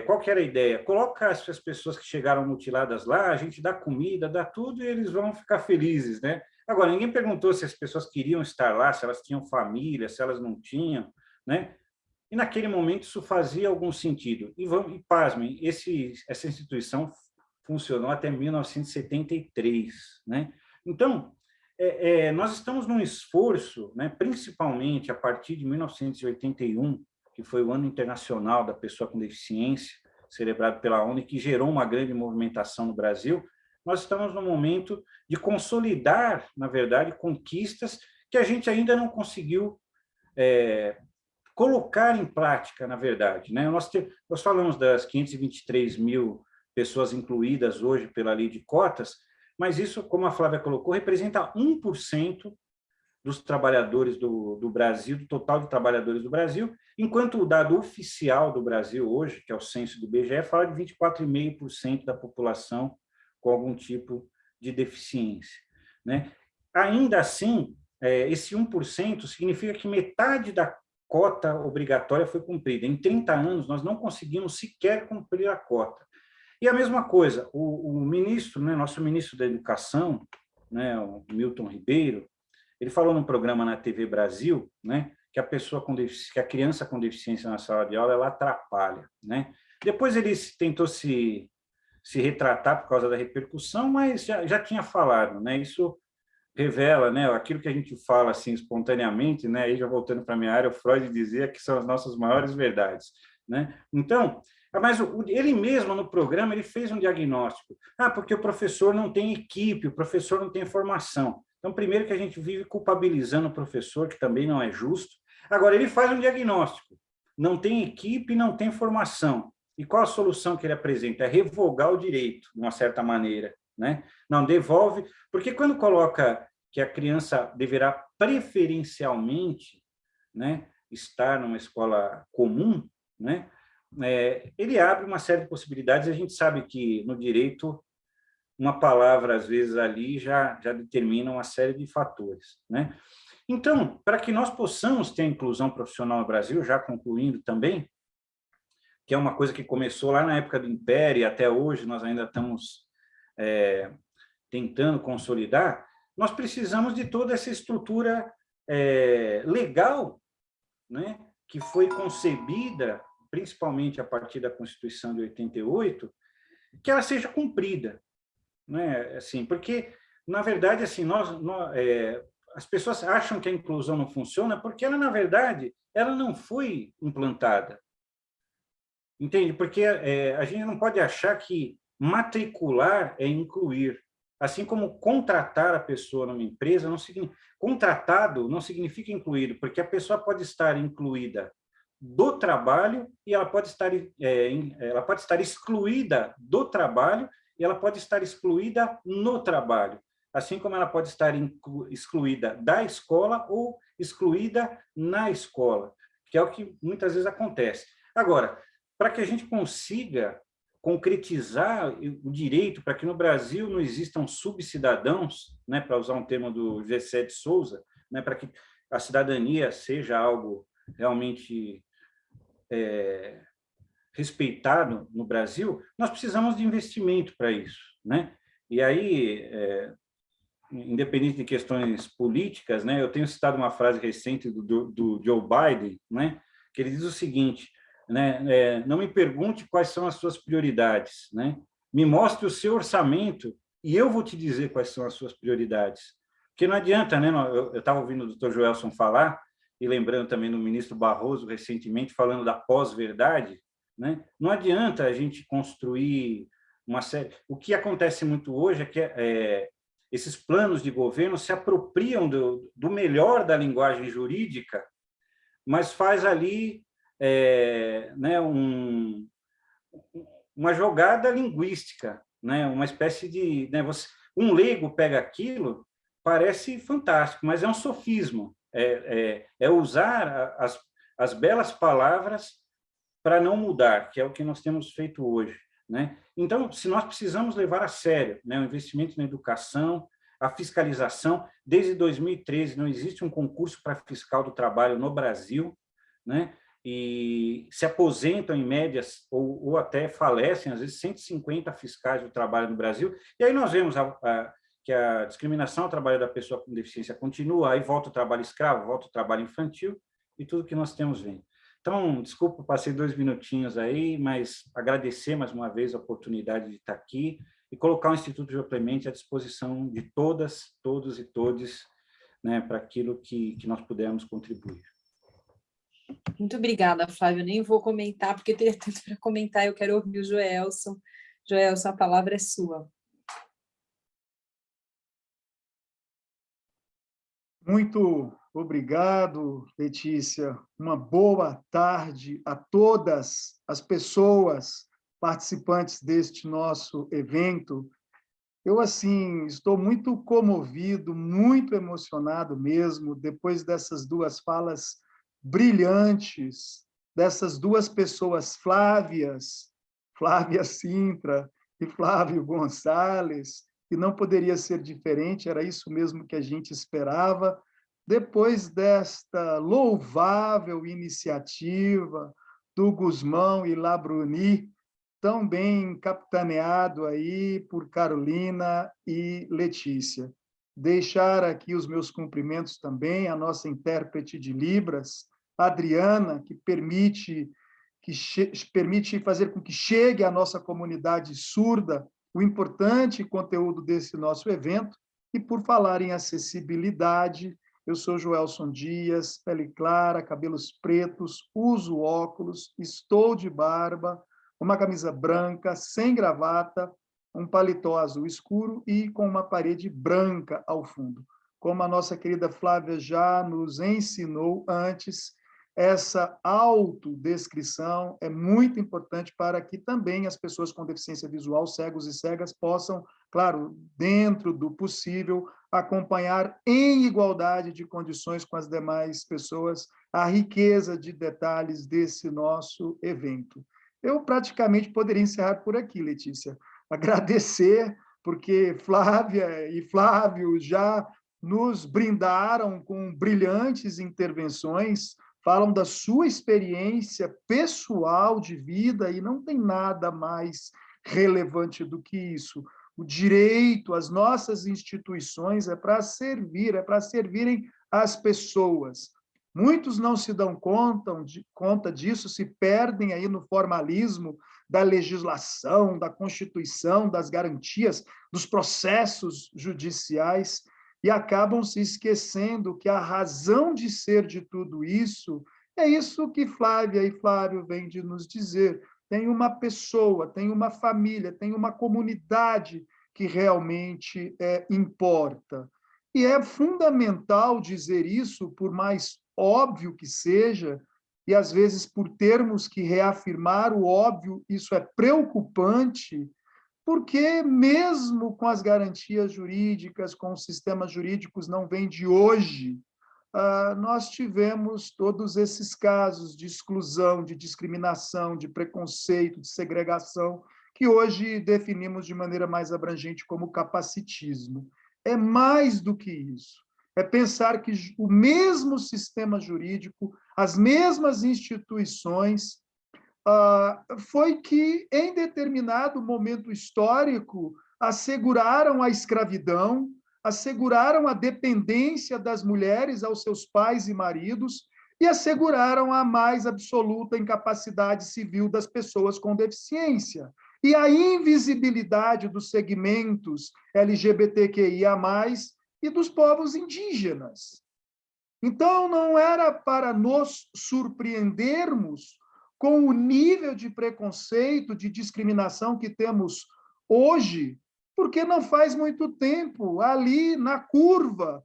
qual que era a ideia? Coloca essas pessoas que chegaram mutiladas lá, a gente dá comida, dá tudo, e eles vão ficar felizes, né? Agora, ninguém perguntou se as pessoas queriam estar lá, se elas tinham família, se elas não tinham, né? E, naquele momento, isso fazia algum sentido. E pasmem, essa instituição funcionou até 1973, né? Então, nós estamos num esforço, né, principalmente a partir de 1981, que foi o Ano Internacional da Pessoa com Deficiência, celebrado pela ONU, que gerou uma grande movimentação no Brasil. Nós estamos no momento de consolidar, na verdade, conquistas que a gente ainda não conseguiu colocar em prática, na verdade, né? Nós falamos das 523 mil pessoas incluídas hoje pela lei de cotas, mas isso, como a Flávia colocou, representa 1% dos trabalhadores do Brasil, do total de trabalhadores do Brasil, enquanto o dado oficial do Brasil hoje, que é o censo do IBGE, fala de 24,5% da população com algum tipo de deficiência, né? Ainda assim, esse 1% significa que metade da cota obrigatória foi cumprida. Em 30 anos, nós não conseguimos sequer cumprir a cota. E a mesma coisa, o ministro, né, nosso ministro da Educação, né, o Milton Ribeiro, ele falou num programa na TV Brasil, né, que a criança com deficiência na sala de aula, ela atrapalha, né? Depois ele tentou se retratar por causa da repercussão, mas já tinha falado, né? Isso revela, né, aquilo que a gente fala assim espontaneamente, né, aí já voltando para a minha área, o Freud dizia que são as nossas maiores verdades, né? Então, mas ele mesmo no programa ele fez um diagnóstico. Porque o professor não tem equipe, o professor não tem formação. Então, primeiro que a gente vive culpabilizando o professor, que também não é justo. Agora, ele faz um diagnóstico. Não tem equipe, não tem formação. E qual a solução que ele apresenta? É revogar o direito, de uma certa maneira, né? Não, devolve, porque quando coloca que a criança deverá preferencialmente, né, estar numa escola comum, né, ele abre uma série de possibilidades. A gente sabe que no direito uma palavra às vezes ali já determina uma série de fatores, né? Então, para que nós possamos ter inclusão profissional no Brasil, já concluindo também, que é uma coisa que começou lá na época do Império e até hoje nós ainda estamos tentando consolidar, nós precisamos de toda essa estrutura legal, né, que foi concebida, principalmente a partir da Constituição de 88, que ela seja cumprida, né? Assim, porque, na verdade, assim, as pessoas acham que a inclusão não funciona porque ela, na verdade, ela não foi implantada. Entende? Porque a gente não pode achar que matricular é incluir. Assim como contratar a pessoa numa empresa, contratado não significa incluído, porque a pessoa pode estar incluída do trabalho e ela pode estar excluída do trabalho e ela pode estar excluída no trabalho, assim como ela pode estar excluída da escola ou excluída na escola, que é o que muitas vezes acontece. Agora, para que a gente consiga concretizar o direito, para que no Brasil não existam subcidadãos, né, para usar um termo do Gessé de Souza, né, para que a cidadania seja algo realmente respeitado no Brasil, nós precisamos de investimento para isso, né? E aí, independente de questões políticas, né, eu tenho citado uma frase recente do Joe Biden, né, que ele diz o seguinte, né, não me pergunte quais são as suas prioridades, né? Me mostre o seu orçamento e eu vou te dizer quais são as suas prioridades. Porque não adianta, né? Eu estava ouvindo o Dr. Joelson falar e lembrando também do ministro Barroso recentemente falando da pós-verdade, né? Não adianta a gente construir uma série. O que acontece muito hoje é que esses planos de governo se apropriam do melhor da linguagem jurídica, mas faz ali né, uma jogada linguística, né, uma espécie de... Né, um leigo pega aquilo, parece fantástico, mas é um sofismo, usar as belas palavras para não mudar, que é o que nós temos feito hoje, né? Então, se nós precisamos levar a sério, né, o investimento na educação, a fiscalização, desde 2013 não existe um concurso para fiscal do trabalho no Brasil, né? E se aposentam em médias ou até falecem, às vezes 150 fiscais do trabalho no Brasil, e aí nós vemos que a discriminação ao trabalho da pessoa com deficiência continua, aí volta o trabalho escravo, volta o trabalho infantil e tudo que nós temos vendo. Então, desculpa, passei 2 minutinhos aí, mas agradecer mais uma vez a oportunidade de estar aqui e colocar o Instituto João Clemente à disposição de todas, todos e todes, né, para aquilo que nós pudermos contribuir. Muito obrigada, Flávio. Eu nem vou comentar, porque eu teria tanto para comentar. Eu quero ouvir o Joelson. Joelson, a palavra é sua. Muito obrigado, Letícia. Uma boa tarde a todas as pessoas participantes deste nosso evento. Eu, assim, estou muito comovido, muito emocionado mesmo, depois dessas 2 falas brilhantes, dessas 2 pessoas Flávias, Flávia Sintra e Flávio Gonçalves, e não poderia ser diferente, era isso mesmo que a gente esperava. Depois desta louvável iniciativa do Guzmão e Labruni, tão bem capitaneado aí por Carolina e Letícia. Deixar aqui os meus cumprimentos também à nossa intérprete de Libras, Adriana, que permite fazer com que chegue à nossa comunidade surda o importante conteúdo desse nosso evento. E por falar em acessibilidade, eu sou Joelson Dias, pele clara, cabelos pretos, uso óculos, estou de barba, uma camisa branca, sem gravata, um paletó azul escuro e com uma parede branca ao fundo. Como a nossa querida Flávia já nos ensinou antes, essa autodescrição é muito importante para que também as pessoas com deficiência visual, cegos e cegas, possam, claro, dentro do possível, acompanhar em igualdade de condições com as demais pessoas a riqueza de detalhes desse nosso evento. Eu praticamente poderia encerrar por aqui, Letícia. Agradecer, porque Flávia e Flávio já nos brindaram com brilhantes intervenções, falam da sua experiência pessoal de vida, e não tem nada mais relevante do que isso. O direito, as nossas instituições é para servirem as pessoas. Muitos não se dão conta disso, se perdem aí no formalismo da legislação, da Constituição, das garantias, dos processos judiciais, e acabam se esquecendo que a razão de ser de tudo isso é isso que Flávia e Flávio vêm de nos dizer. Tem uma pessoa, tem uma família, tem uma comunidade que realmente importa. E é fundamental dizer isso, por mais óbvio que seja, e às vezes por termos que reafirmar o óbvio, isso é preocupante, porque mesmo com as garantias jurídicas, com os sistemas jurídicos, não vem de hoje, nós tivemos todos esses casos de exclusão, de discriminação, de preconceito, de segregação, que hoje definimos de maneira mais abrangente como capacitismo. É mais do que isso. É pensar que o mesmo sistema jurídico, as mesmas instituições, foi que, em determinado momento histórico, asseguraram a escravidão, asseguraram a dependência das mulheres aos seus pais e maridos e asseguraram a mais absoluta incapacidade civil das pessoas com deficiência. E a invisibilidade dos segmentos LGBTQIA+, e dos povos indígenas. Então, não era para nos surpreendermos com o nível de preconceito, de discriminação que temos hoje, porque não faz muito tempo, ali na curva,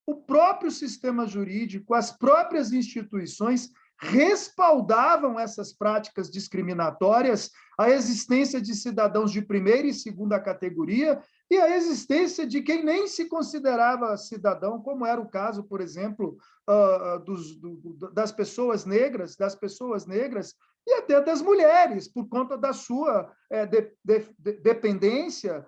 o próprio sistema jurídico, as próprias instituições respaldavam essas práticas discriminatórias, a existência de cidadãos de primeira e segunda categoria e a existência de quem nem se considerava cidadão, como era o caso, por exemplo, das pessoas negras, e até das mulheres, por conta da sua dependência,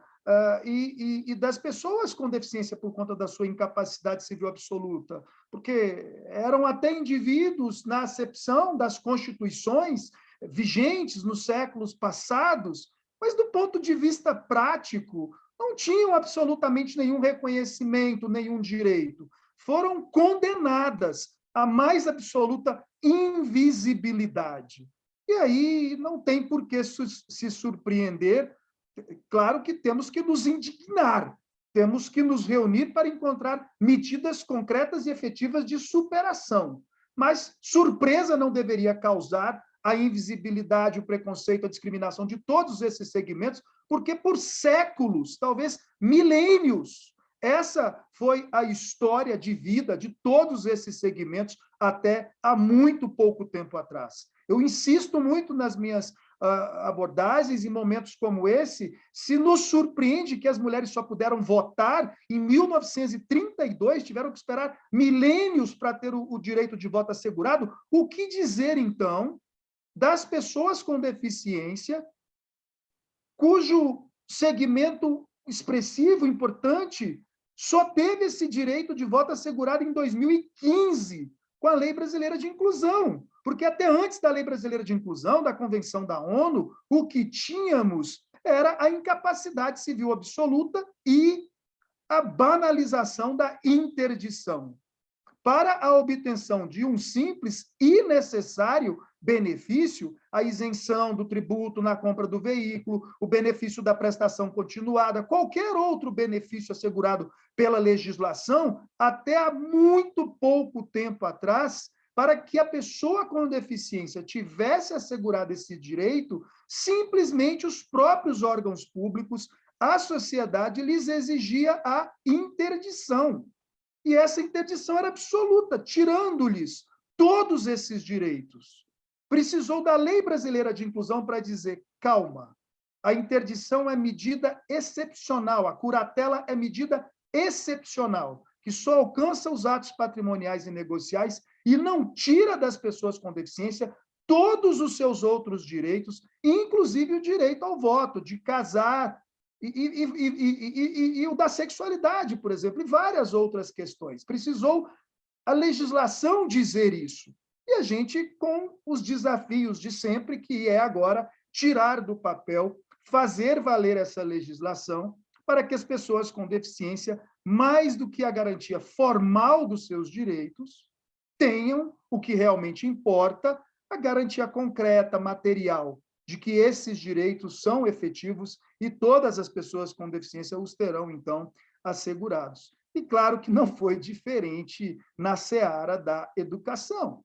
e das pessoas com deficiência por conta da sua incapacidade civil absoluta, porque eram até indivíduos, na acepção das constituições vigentes nos séculos passados, mas do ponto de vista prático, não tinham absolutamente nenhum reconhecimento, nenhum direito. Foram condenadas à mais absoluta invisibilidade. E aí não tem por que se surpreender. Claro que temos que nos indignar, temos que nos reunir para encontrar medidas concretas e efetivas de superação. Mas surpresa não deveria causar a invisibilidade, o preconceito, a discriminação de todos esses segmentos, porque por séculos, talvez milênios, essa foi a história de vida de todos esses segmentos até há muito pouco tempo atrás. Eu insisto muito nas minhas abordagens em momentos como esse, se nos surpreende que as mulheres só puderam votar em 1932, tiveram que esperar milênios para ter o direito de voto assegurado, o que dizer, então, das pessoas com deficiência, cujo segmento expressivo, importante, só teve esse direito de voto assegurado em 2015, com a Lei Brasileira de Inclusão. Porque até antes da Lei Brasileira de Inclusão, da Convenção da ONU, o que tínhamos era a incapacidade civil absoluta e a banalização da interdição. Para a obtenção de um simples e necessário benefício, a isenção do tributo na compra do veículo, o benefício da prestação continuada, qualquer outro benefício assegurado pela legislação, até há muito pouco tempo atrás, para que a pessoa com deficiência tivesse assegurado esse direito, simplesmente os próprios órgãos públicos, a sociedade, lhes exigia a interdição. E essa interdição era absoluta, tirando-lhes todos esses direitos. Precisou da Lei Brasileira de Inclusão para dizer, calma, a interdição é medida excepcional, a curatela é medida excepcional, que só alcança os atos patrimoniais e negociais e não tira das pessoas com deficiência todos os seus outros direitos, inclusive o direito ao voto, de casar, e o da sexualidade, por exemplo, e várias outras questões. Precisou a legislação dizer isso. E a gente, com os desafios de sempre, que é agora tirar do papel, fazer valer essa legislação, para que as pessoas com deficiência, mais do que a garantia formal dos seus direitos, tenham o que realmente importa, a garantia concreta, material, de que esses direitos são efetivos e todas as pessoas com deficiência os terão, então, assegurados. E claro que não foi diferente na seara da educação,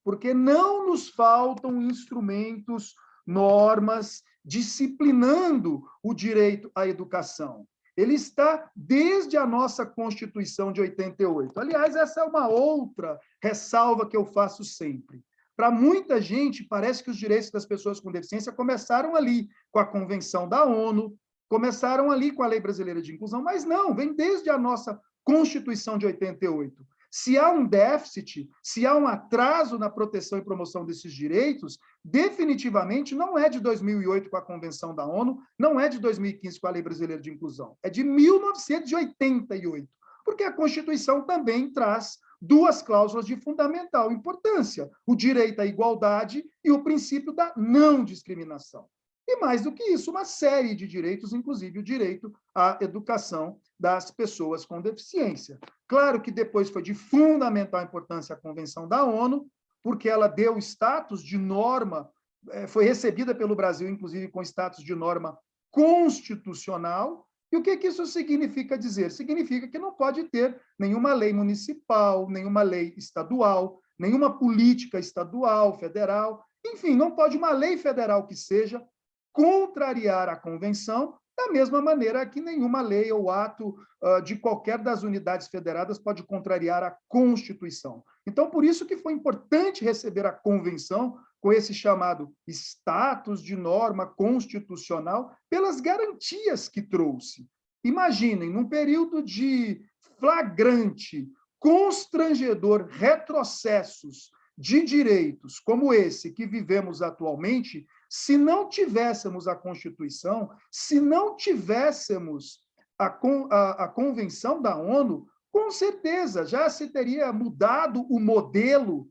porque não nos faltam instrumentos, normas, disciplinando o direito à educação. Ele está desde a nossa Constituição de 88. Aliás, essa é uma outra ressalva que eu faço sempre. Para muita gente, parece que os direitos das pessoas com deficiência começaram ali com a Convenção da ONU, começaram ali com a Lei Brasileira de Inclusão, mas não, vem desde a nossa Constituição de 88. Se há um déficit, se há um atraso na proteção e promoção desses direitos, definitivamente não é de 2008 com a Convenção da ONU, não é de 2015 com a Lei Brasileira de Inclusão, é de 1988, porque a Constituição também traz duas cláusulas de fundamental importância, o direito à igualdade e o princípio da não discriminação. E mais do que isso, uma série de direitos, inclusive o direito à educação das pessoas com deficiência. Claro que depois foi de fundamental importância a Convenção da ONU, porque ela deu status de norma, foi recebida pelo Brasil, inclusive, com status de norma constitucional. E o que isso significa dizer? Significa que não pode ter nenhuma lei municipal, nenhuma lei estadual, nenhuma política estadual, federal, enfim, não pode uma lei federal que seja contrariar a Convenção, da mesma maneira que nenhuma lei ou ato de qualquer das unidades federadas pode contrariar a Constituição. Então, por isso que foi importante receber a Convenção com esse chamado status de norma constitucional, pelas garantias que trouxe. Imaginem, num período de flagrante, constrangedor retrocessos de direitos como esse que vivemos atualmente, se não tivéssemos a Constituição, se não tivéssemos a Convenção da ONU, com certeza já se teria mudado o modelo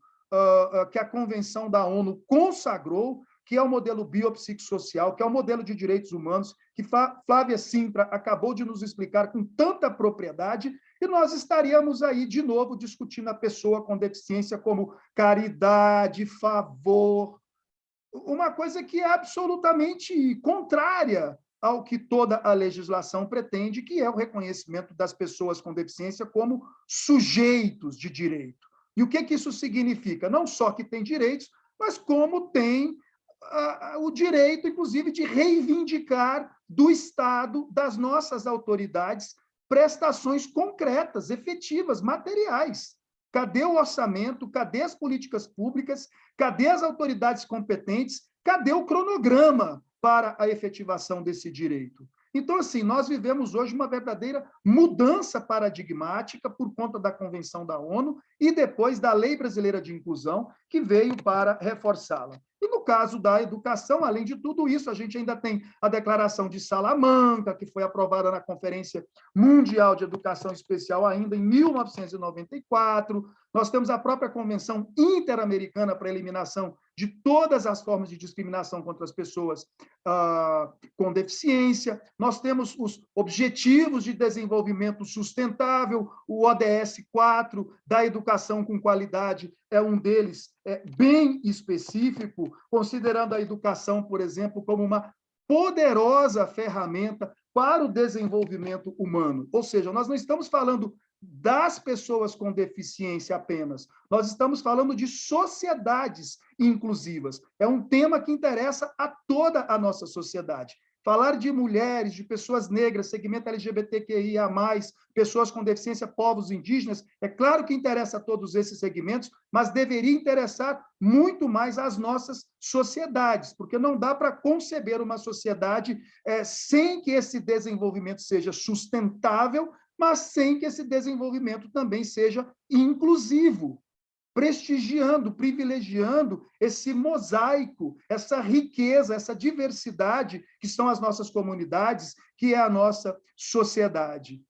que a Convenção da ONU consagrou, que é o modelo biopsicossocial, que é o modelo de direitos humanos, que Flávia Sintra acabou de nos explicar com tanta propriedade, e nós estaríamos aí, de novo, discutindo a pessoa com deficiência como caridade, favor, uma coisa que é absolutamente contrária ao que toda a legislação pretende, que é o reconhecimento das pessoas com deficiência como sujeitos de direito. E o que isso significa? Não só que tem direitos, mas como tem o direito, inclusive, de reivindicar do Estado, das nossas autoridades, prestações concretas, efetivas, materiais. Cadê o orçamento? Cadê as políticas públicas? Cadê as autoridades competentes? Cadê o cronograma para a efetivação desse direito? Então, assim, nós vivemos hoje uma verdadeira mudança paradigmática por conta da Convenção da ONU e depois da Lei Brasileira de Inclusão, que veio para reforçá-la. E no caso da educação, além de tudo isso, a gente ainda tem a Declaração de Salamanca, que foi aprovada na Conferência Mundial de Educação Especial ainda em 1994. Nós temos a própria Convenção Interamericana para a Eliminação de todas as formas de discriminação contra as pessoas com deficiência. Nós temos os Objetivos de Desenvolvimento Sustentável, o ODS 4, da educação com qualidade, é um deles, bem específico, considerando a educação, por exemplo, como uma poderosa ferramenta para o desenvolvimento humano. Ou seja, nós não estamos falando das pessoas com deficiência apenas, nós estamos falando de sociedades inclusivas. É um tema que interessa a toda a nossa sociedade. Falar de mulheres, de pessoas negras, segmento LGBTQIA+, pessoas com deficiência, povos indígenas, é claro que interessa a todos esses segmentos, mas deveria interessar muito mais às nossas sociedades, porque não dá para conceber uma sociedade sem que esse desenvolvimento seja sustentável, mas sem que esse desenvolvimento também seja inclusivo, prestigiando, privilegiando esse mosaico, essa riqueza, essa diversidade que são as nossas comunidades, que é a nossa sociedade.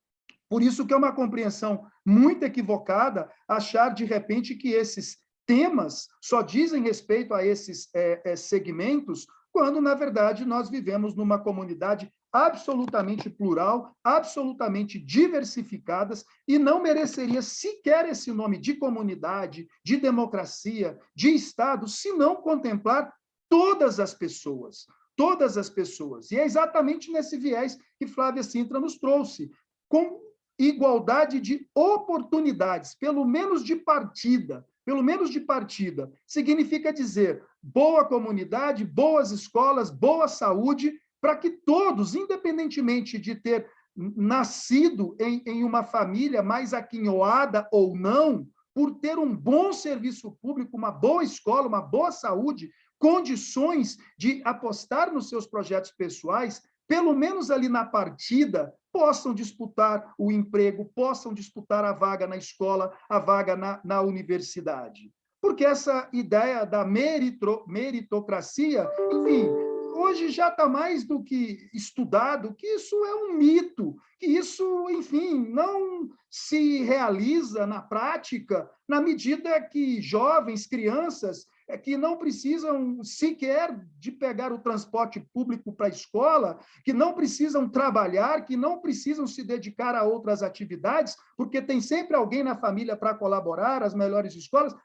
Por isso que é uma compreensão muito equivocada achar, de repente, que esses temas só dizem respeito a esses segmentos quando, na verdade, nós vivemos numa comunidade absolutamente plural, absolutamente diversificadas, e não mereceria sequer esse nome de comunidade, de democracia, de Estado, se não contemplar todas as pessoas. Todas as pessoas. E é exatamente nesse viés que Flávia Sintra nos trouxe, com igualdade de oportunidades, pelo menos de partida. Pelo menos de partida. Significa dizer boa comunidade, boas escolas, boa saúde, para que todos, independentemente de ter nascido em uma família mais aquinhoada ou não, por ter um bom serviço público, uma boa escola, uma boa saúde, condições de apostar nos seus projetos pessoais, pelo menos ali na partida, possam disputar o emprego, possam disputar a vaga na escola, a vaga na universidade. Porque essa ideia da meritocracia, enfim, hoje já está mais do que estudado que isso é um mito, que isso, enfim, não se realiza na prática na medida que jovens, crianças, que não precisam sequer de pegar o transporte público para a escola, que não precisam trabalhar, que não precisam se dedicar a outras atividades, porque tem sempre alguém na família para colaborar, as melhores escolas.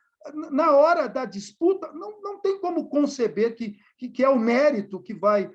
Na hora da disputa, não tem como conceber que é o mérito que vai,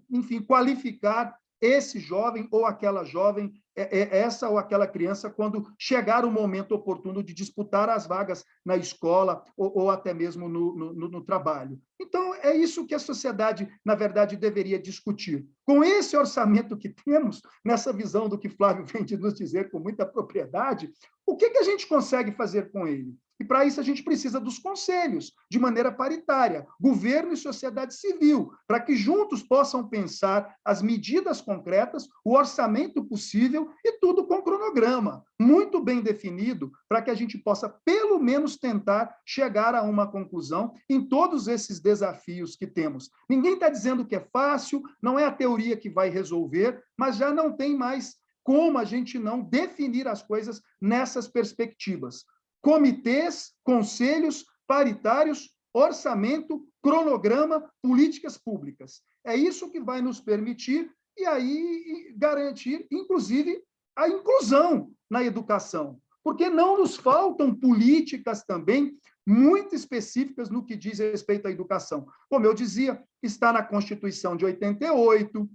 enfim, qualificar esse jovem ou aquela jovem, essa ou aquela criança, quando chegar o momento oportuno de disputar as vagas na escola ou até mesmo no trabalho. Então, é isso que a sociedade, na verdade, deveria discutir. Com esse orçamento que temos, nessa visão do que Flávio vem de nos dizer com muita propriedade, o que a gente consegue fazer com ele? E, para isso, a gente precisa dos conselhos, de maneira paritária, governo e sociedade civil, para que juntos possam pensar as medidas concretas, o orçamento possível e tudo com cronograma, muito bem definido, para que a gente possa, pelo menos, tentar chegar a uma conclusão em todos esses desafios que temos. Ninguém está dizendo que é fácil, não é a teoria que vai resolver, mas já não tem mais como a gente não definir as coisas nessas perspectivas. Comitês, conselhos, paritários, orçamento, cronograma, políticas públicas. É isso que vai nos permitir e aí garantir, inclusive, a inclusão na educação, porque não nos faltam políticas também muito específicas no que diz respeito à educação. Como eu dizia, está na Constituição de 88,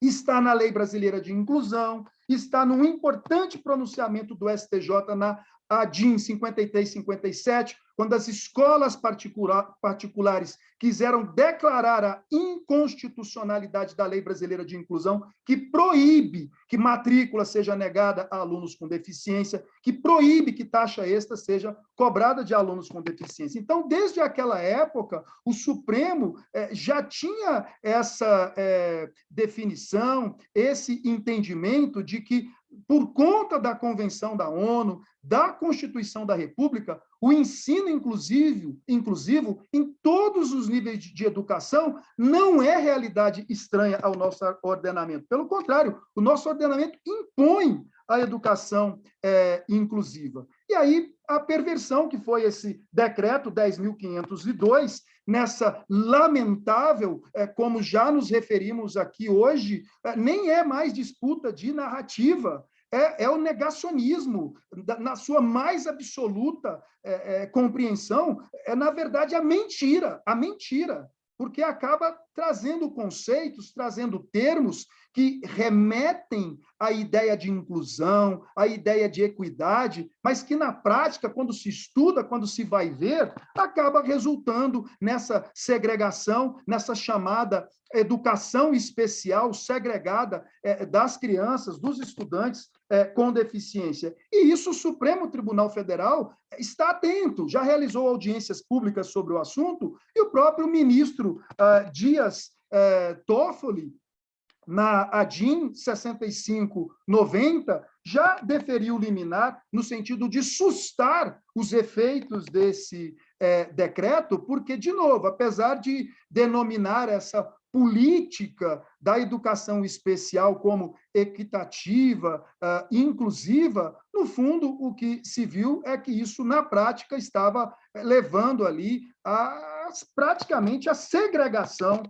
está na Lei Brasileira de Inclusão, está num importante pronunciamento do STJ na DIN 53-57, quando as escolas particulares quiseram declarar a inconstitucionalidade da Lei Brasileira de Inclusão, que proíbe que matrícula seja negada a alunos com deficiência, que proíbe que taxa extra seja cobrada de alunos com deficiência. Então, desde aquela época, o Supremo já tinha essa definição, esse entendimento de que, por conta da Convenção da ONU, da Constituição da República, o ensino inclusivo em todos os níveis de educação não é realidade estranha ao nosso ordenamento. Pelo contrário, o nosso ordenamento impõe a educação inclusiva. E aí, a perversão que foi esse decreto 10.502, nessa lamentável, como já nos referimos aqui hoje, nem é mais disputa de narrativa, é o negacionismo, na sua mais absoluta compreensão, na verdade, a mentira, porque acaba trazendo conceitos, trazendo termos que remetem à ideia de inclusão, à ideia de equidade, mas que, na prática, quando se estuda, quando se vai ver, acaba resultando nessa segregação, nessa chamada educação especial segregada das crianças, dos estudantes com deficiência. E isso o Supremo Tribunal Federal está atento, já realizou audiências públicas sobre o assunto, e o próprio ministro Dias Toffoli, na ADIM 6590, já deferiu liminar no sentido de sustar os efeitos desse decreto, porque, de novo, apesar de denominar essa política da educação especial como equitativa, inclusiva, no fundo, o que se viu é que isso, na prática, estava levando ali a praticamente a segregação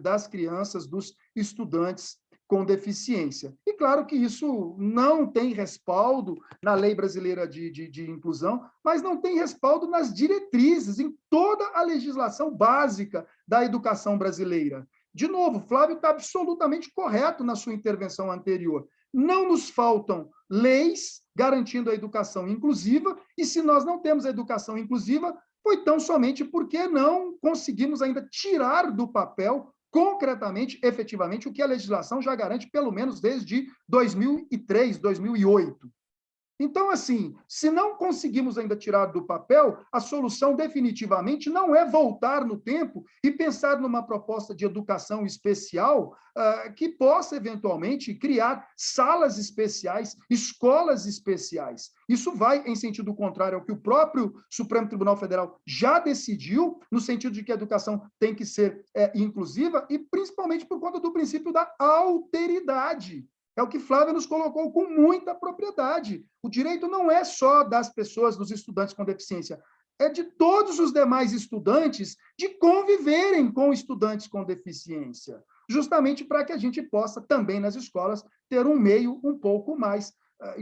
das crianças, dos estudantes com deficiência. E claro que isso não tem respaldo na lei brasileira de inclusão, mas não tem respaldo nas diretrizes, em toda a legislação básica da educação brasileira. De novo, Flávio está absolutamente correto na sua intervenção anterior. Não nos faltam leis garantindo a educação inclusiva, e se nós não temos a educação inclusiva, foi tão somente porque não conseguimos ainda tirar do papel concretamente, efetivamente, o que a legislação já garante, pelo menos desde 2003, 2008. Então, assim, se não conseguimos ainda tirar do papel, a solução definitivamente não é voltar no tempo e pensar numa proposta de educação especial que possa, eventualmente, criar salas especiais, escolas especiais. Isso vai em sentido contrário ao que o próprio Supremo Tribunal Federal já decidiu, no sentido de que a educação tem que ser inclusiva, e principalmente por conta do princípio da alteridade. É o que Flávia nos colocou com muita propriedade. O direito não é só das pessoas, dos estudantes com deficiência, é de todos os demais estudantes de conviverem com estudantes com deficiência, justamente para que a gente possa também nas escolas ter um meio um pouco mais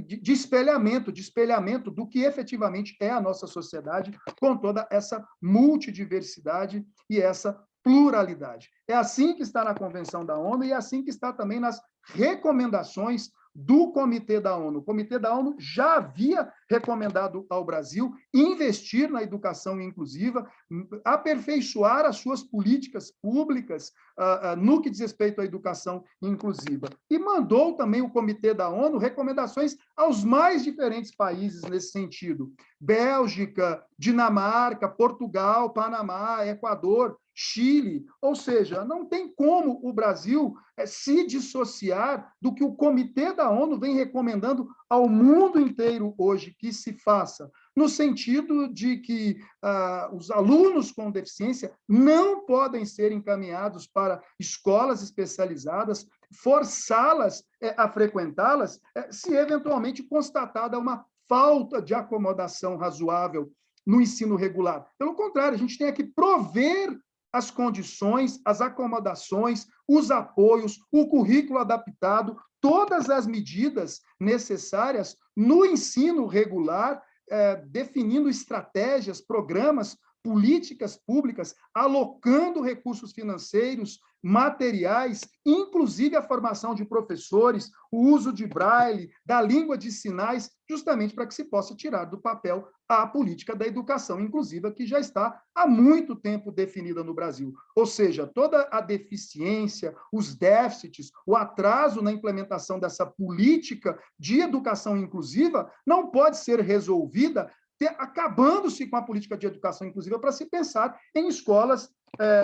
de espelhamento do que efetivamente é a nossa sociedade, com toda essa multidiversidade e essa pluralidade. É assim que está na Convenção da ONU e é assim que está também nas recomendações do Comitê da ONU. O Comitê da ONU já havia recomendado ao Brasil investir na educação inclusiva, aperfeiçoar as suas políticas públicas no que diz respeito à educação inclusiva. E mandou também o Comitê da ONU recomendações aos mais diferentes países nesse sentido. Bélgica, Dinamarca, Portugal, Panamá, Equador, Chile, ou seja, não tem como o Brasil se dissociar do que o Comitê da ONU vem recomendando ao mundo inteiro hoje que se faça, no sentido de que os alunos com deficiência não podem ser encaminhados para escolas especializadas, forçá-las a frequentá-las, se eventualmente constatada uma falta de acomodação razoável no ensino regular. Pelo contrário, a gente tem que prover as condições, as acomodações, os apoios, o currículo adaptado, todas as medidas necessárias no ensino regular, definindo estratégias, programas, políticas públicas, alocando recursos financeiros, materiais, inclusive a formação de professores, o uso de braille, da língua de sinais, justamente para que se possa tirar do papel a política da educação inclusiva, que já está há muito tempo definida no Brasil. Ou seja, toda a deficiência, os déficits, o atraso na implementação dessa política de educação inclusiva não pode ser resolvida acabando-se com a política de educação inclusiva para se pensar em escolas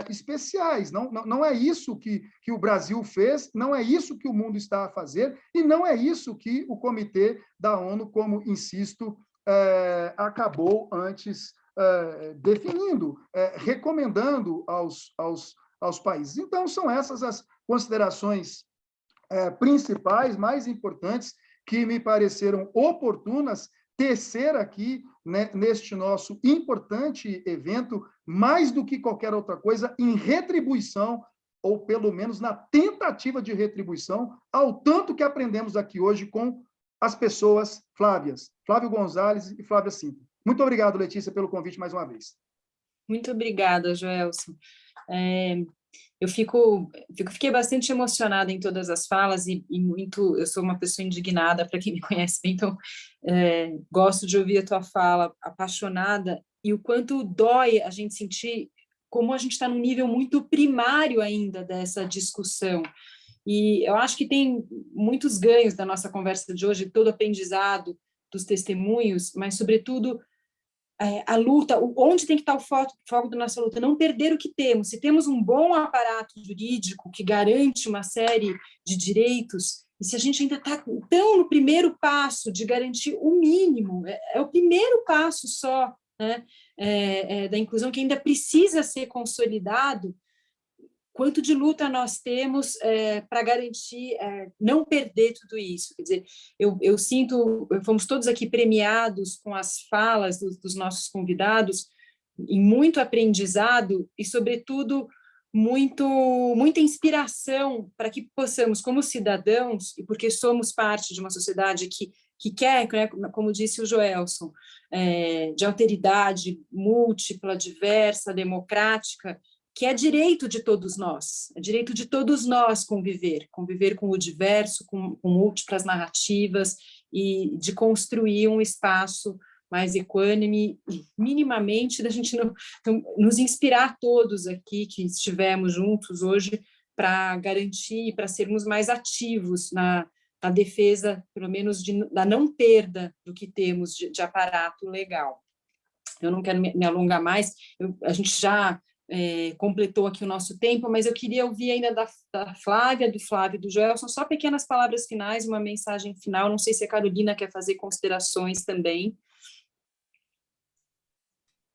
especiais. Não é isso que o Brasil fez, não é isso que o mundo está a fazer, e não é isso que o Comitê da ONU, como insisto, acabou antes definindo, recomendando aos países. Então, são essas as considerações principais, mais importantes, que me pareceram oportunas tecer aqui, né, neste nosso importante evento, mais do que qualquer outra coisa, em retribuição, ou pelo menos na tentativa de retribuição, ao tanto que aprendemos aqui hoje com as pessoas Flávias, Flávio Gonzalez e Flávia Sintra. Muito obrigado, Letícia, pelo convite mais uma vez. Muito obrigada, Joelson. Fiquei bastante emocionada em todas as falas e muito, eu sou uma pessoa indignada, para quem me conhece bem, então gosto de ouvir a tua fala, apaixonada, e o quanto dói a gente sentir como a gente está num nível muito primário ainda dessa discussão. E eu acho que tem muitos ganhos da nossa conversa de hoje, todo aprendizado dos testemunhos, mas, sobretudo, a luta, onde tem que estar o foco da nossa luta, não perder o que temos. Se temos um bom aparato jurídico que garante uma série de direitos, e se a gente ainda está tão no primeiro passo de garantir o mínimo, é o primeiro passo só, né, da inclusão, que ainda precisa ser consolidado, quanto de luta nós temos para garantir não perder tudo isso. Quer dizer, eu sinto, fomos todos aqui premiados com as falas dos nossos convidados, em muito aprendizado e, sobretudo, muita inspiração para que possamos, como cidadãos, e porque somos parte de uma sociedade que quer, né, como disse o Joelson, de alteridade múltipla, diversa, democrática, que é direito de todos nós, é direito de todos nós conviver com o diverso, com múltiplas narrativas, e de construir um espaço mais equânime, minimamente, da gente nos inspirar todos aqui que estivemos juntos hoje para garantir, para sermos mais ativos na defesa, pelo menos, da não perda do que temos de aparato legal. Eu não quero me alongar mais, a gente já completou aqui o nosso tempo, mas eu queria ouvir ainda da Flávia, do Flávio e do Joelson, só pequenas palavras finais, uma mensagem final, não sei se a Carolina quer fazer considerações também.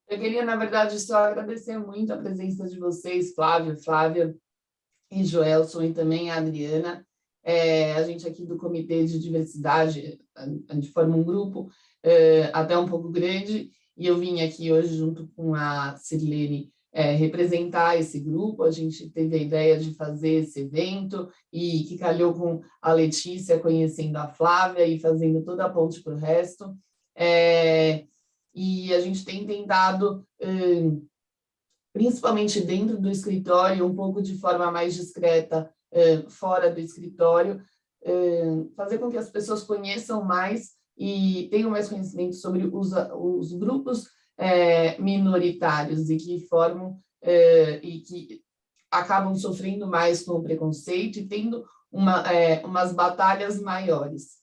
Eu queria, na verdade, só agradecer muito a presença de vocês, Flávio, Flávia e Joelson, e também a Adriana. A gente aqui do Comitê de Diversidade, a gente forma um grupo até um pouco grande, e eu vim aqui hoje junto com a Sirlene representar esse grupo. A gente teve a ideia de fazer esse evento, e que calhou com a Letícia conhecendo a Flávia e fazendo toda a ponte para o resto. E a gente tem tentado, principalmente dentro do escritório, um pouco de forma mais discreta, fora do escritório, fazer com que as pessoas conheçam mais e tenham mais conhecimento sobre os grupos minoritários e que formam e que acabam sofrendo mais com o preconceito e tendo umas batalhas maiores.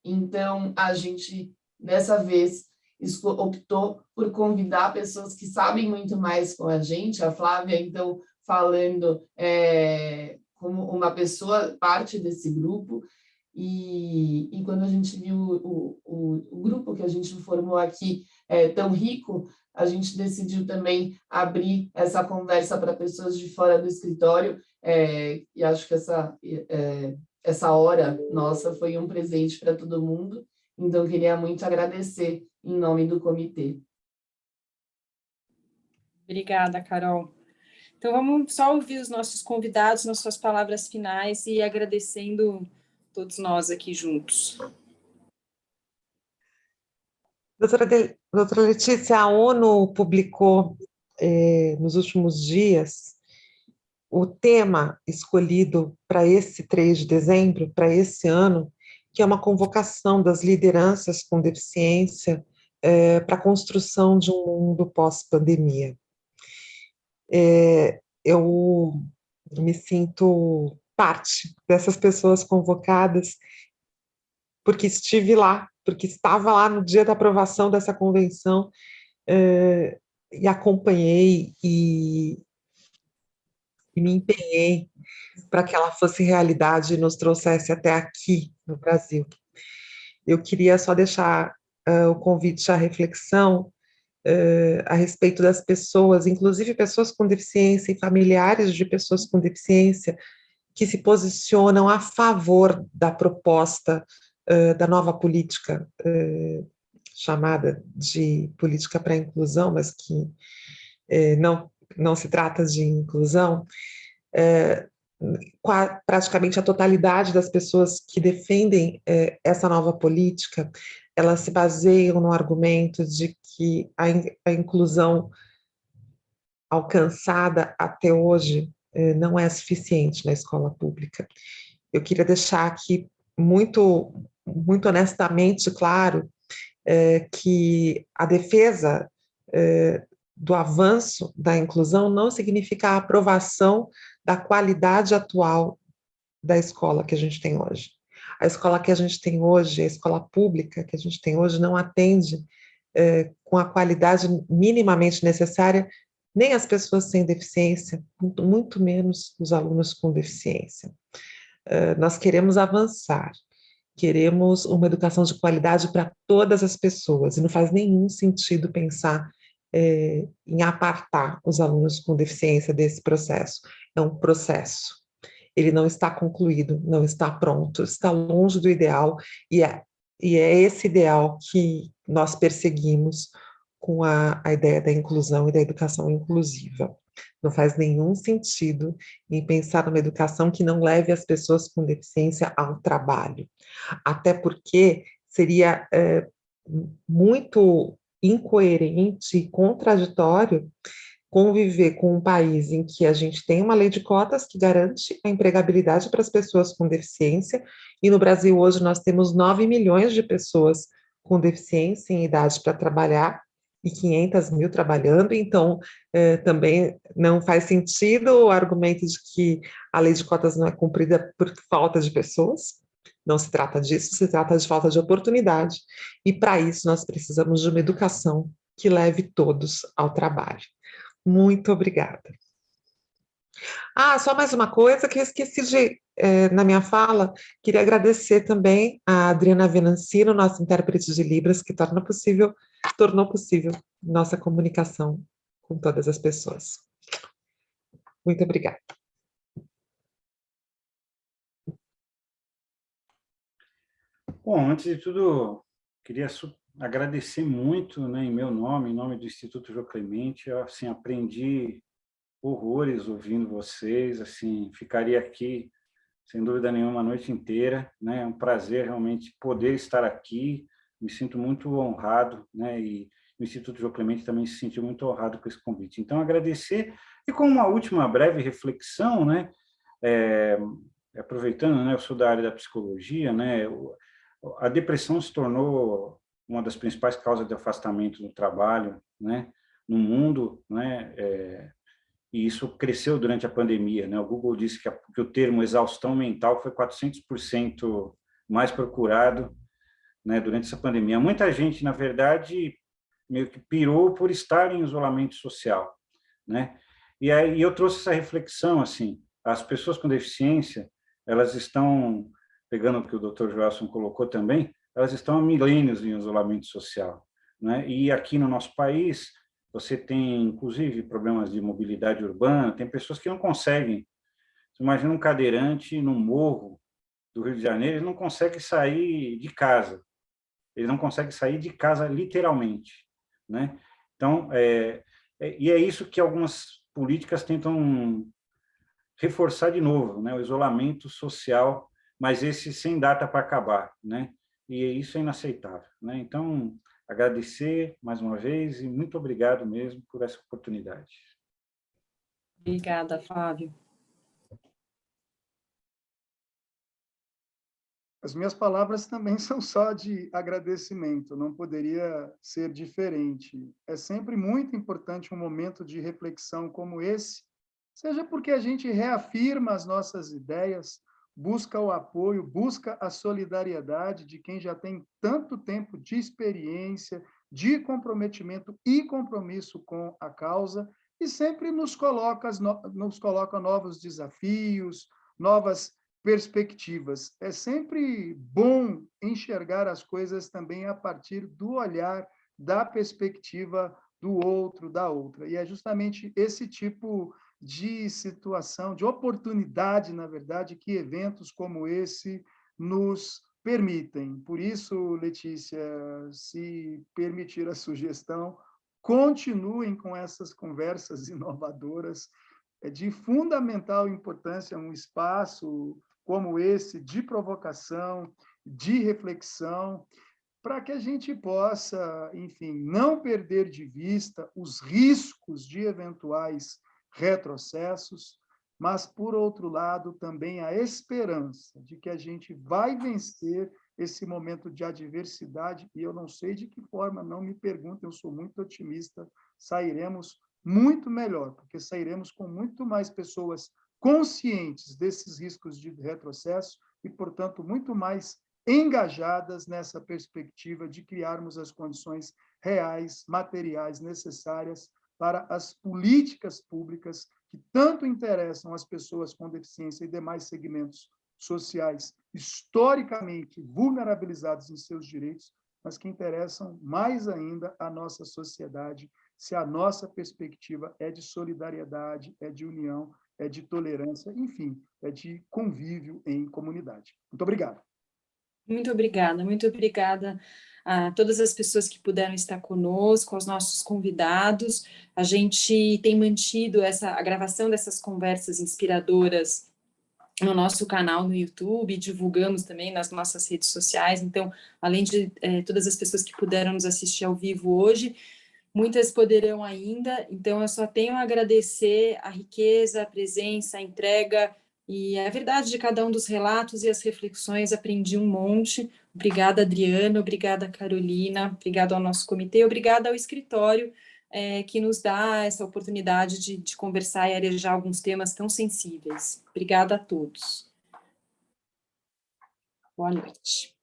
Então, a gente, dessa vez, optou por convidar pessoas que sabem muito mais com a gente, a Flávia, então, falando como uma pessoa, parte desse grupo, e quando a gente viu o grupo que a gente formou aqui tão rico, a gente decidiu também abrir essa conversa para pessoas de fora do escritório, e acho que essa hora nossa foi um presente para todo mundo, então queria muito agradecer em nome do comitê. Obrigada, Carol. Então, vamos só ouvir os nossos convidados nas suas palavras finais e agradecendo todos nós aqui juntos. Doutora Letícia, a ONU publicou nos últimos dias o tema escolhido para esse 3 de dezembro, para esse ano, que é uma convocação das lideranças com deficiência para a construção de um mundo pós-pandemia. Eu me sinto parte dessas pessoas convocadas, porque estive lá, porque estava lá no dia da aprovação dessa convenção, e acompanhei e me empenhei para que ela fosse realidade e nos trouxesse até aqui, no Brasil. Eu queria só deixar o convite à reflexão a respeito das pessoas, inclusive pessoas com deficiência e familiares de pessoas com deficiência, que se posicionam a favor da proposta da nova política chamada de política para a inclusão, mas que não se trata de inclusão. Praticamente a totalidade das pessoas que defendem essa nova política, elas se baseiam no argumento de que a inclusão alcançada até hoje não é suficiente na escola pública. Eu queria deixar aqui muito honestamente claro que a defesa do avanço da inclusão não significa a aprovação da qualidade atual da escola que a gente tem hoje. A escola que a gente tem hoje, a escola pública que a gente tem hoje, não atende com a qualidade minimamente necessária nem as pessoas sem deficiência, muito menos os alunos com deficiência. Nós queremos avançar, queremos uma educação de qualidade para todas as pessoas, e não faz nenhum sentido pensar em apartar os alunos com deficiência desse processo. É um processo. Ele não está concluído, não está pronto, está longe do ideal, e é esse ideal que nós perseguimos com a ideia da inclusão e da educação inclusiva. Não faz nenhum sentido em pensar numa educação que não leve as pessoas com deficiência ao trabalho, até porque seria muito incoerente e contraditório conviver com um país em que a gente tem uma lei de cotas que garante a empregabilidade para as pessoas com deficiência, e no Brasil hoje nós temos 9 milhões de pessoas com deficiência em idade para trabalhar, e 500 mil trabalhando, então também não faz sentido o argumento de que a lei de cotas não é cumprida por falta de pessoas. Não se trata disso, se trata de falta de oportunidade, e para isso nós precisamos de uma educação que leve todos ao trabalho. Muito obrigada. Só mais uma coisa que eu esqueci de, na minha fala, queria agradecer também a Adriana Venancino, nossa intérprete de Libras, que tornou possível nossa comunicação com todas as pessoas. Muito obrigada. Bom, antes de tudo, queria agradecer muito, né, em meu nome, em nome do Instituto Jô Clemente. Eu, assim, aprendi horrores ouvindo vocês, assim, ficaria aqui, sem dúvida nenhuma, a noite inteira, né? É um prazer realmente poder estar aqui, me sinto muito honrado, né? E o Instituto Jô Clemente também se sentiu muito honrado com esse convite. Então, agradecer, e com uma última breve reflexão, né? Aproveitando, né, eu sou da área da psicologia, né? A depressão se tornou uma das principais causas de afastamento do trabalho, né? No mundo, né? E isso cresceu durante a pandemia, né? O Google disse que o termo exaustão mental foi 400% mais procurado, né, durante essa pandemia. Muita gente, na verdade, meio que pirou por estar em isolamento social, né? E aí eu trouxe essa reflexão, assim, as pessoas com deficiência, elas estão, pegando o que o Dr. Joelson colocou também, elas estão há milênios em isolamento social, né? E aqui no nosso país, você tem, inclusive, problemas de mobilidade urbana, tem pessoas que não conseguem. Você imagina um cadeirante no morro do Rio de Janeiro, ele não consegue sair de casa. Ele não consegue sair de casa literalmente, né? Então, e é isso que algumas políticas tentam reforçar de novo, né? O isolamento social, mas esse sem data para acabar, né? E isso é inaceitável, né? Então, agradecer mais uma vez e muito obrigado mesmo por essa oportunidade. Obrigada, Flávio. As minhas palavras também são só de agradecimento, não poderia ser diferente. É sempre muito importante um momento de reflexão como esse, seja porque a gente reafirma as nossas ideias, busca o apoio, busca a solidariedade de quem já tem tanto tempo de experiência, de comprometimento e compromisso com a causa, e sempre nos coloca novos desafios, novas perspectivas. É sempre bom enxergar as coisas também a partir do olhar, da perspectiva do outro, da outra. E é justamente esse tipo de situação, de oportunidade, na verdade, que eventos como esse nos permitem. Por isso, Letícia, se permitir a sugestão, continuem com essas conversas inovadoras. É de fundamental importância um espaço como esse, de provocação, de reflexão, para que a gente possa, enfim, não perder de vista os riscos de eventuais retrocessos, mas, por outro lado, também a esperança de que a gente vai vencer esse momento de adversidade, e eu não sei de que forma, não me perguntem, eu sou muito otimista, sairemos muito melhor, porque sairemos com muito mais pessoas conscientes desses riscos de retrocesso e, portanto, muito mais engajadas nessa perspectiva de criarmos as condições reais, materiais necessárias para as políticas públicas que tanto interessam as pessoas com deficiência e demais segmentos sociais historicamente vulnerabilizados em seus direitos, mas que interessam mais ainda a nossa sociedade, se a nossa perspectiva é de solidariedade, é de união, é de tolerância, enfim, é de convívio em comunidade. Muito obrigado. Muito obrigada a todas as pessoas que puderam estar conosco, aos nossos convidados. A gente tem mantido a gravação dessas conversas inspiradoras no nosso canal no YouTube, divulgamos também nas nossas redes sociais. Então, além de todas as pessoas que puderam nos assistir ao vivo hoje, muitas poderão ainda. Então, eu só tenho a agradecer a riqueza, a presença, a entrega e a verdade de cada um dos relatos e as reflexões. Aprendi um monte. Obrigada, Adriana, obrigada, Carolina, obrigada ao nosso comitê, obrigada ao escritório, que nos dá essa oportunidade de conversar e arejar alguns temas tão sensíveis. Obrigada a todos. Boa noite.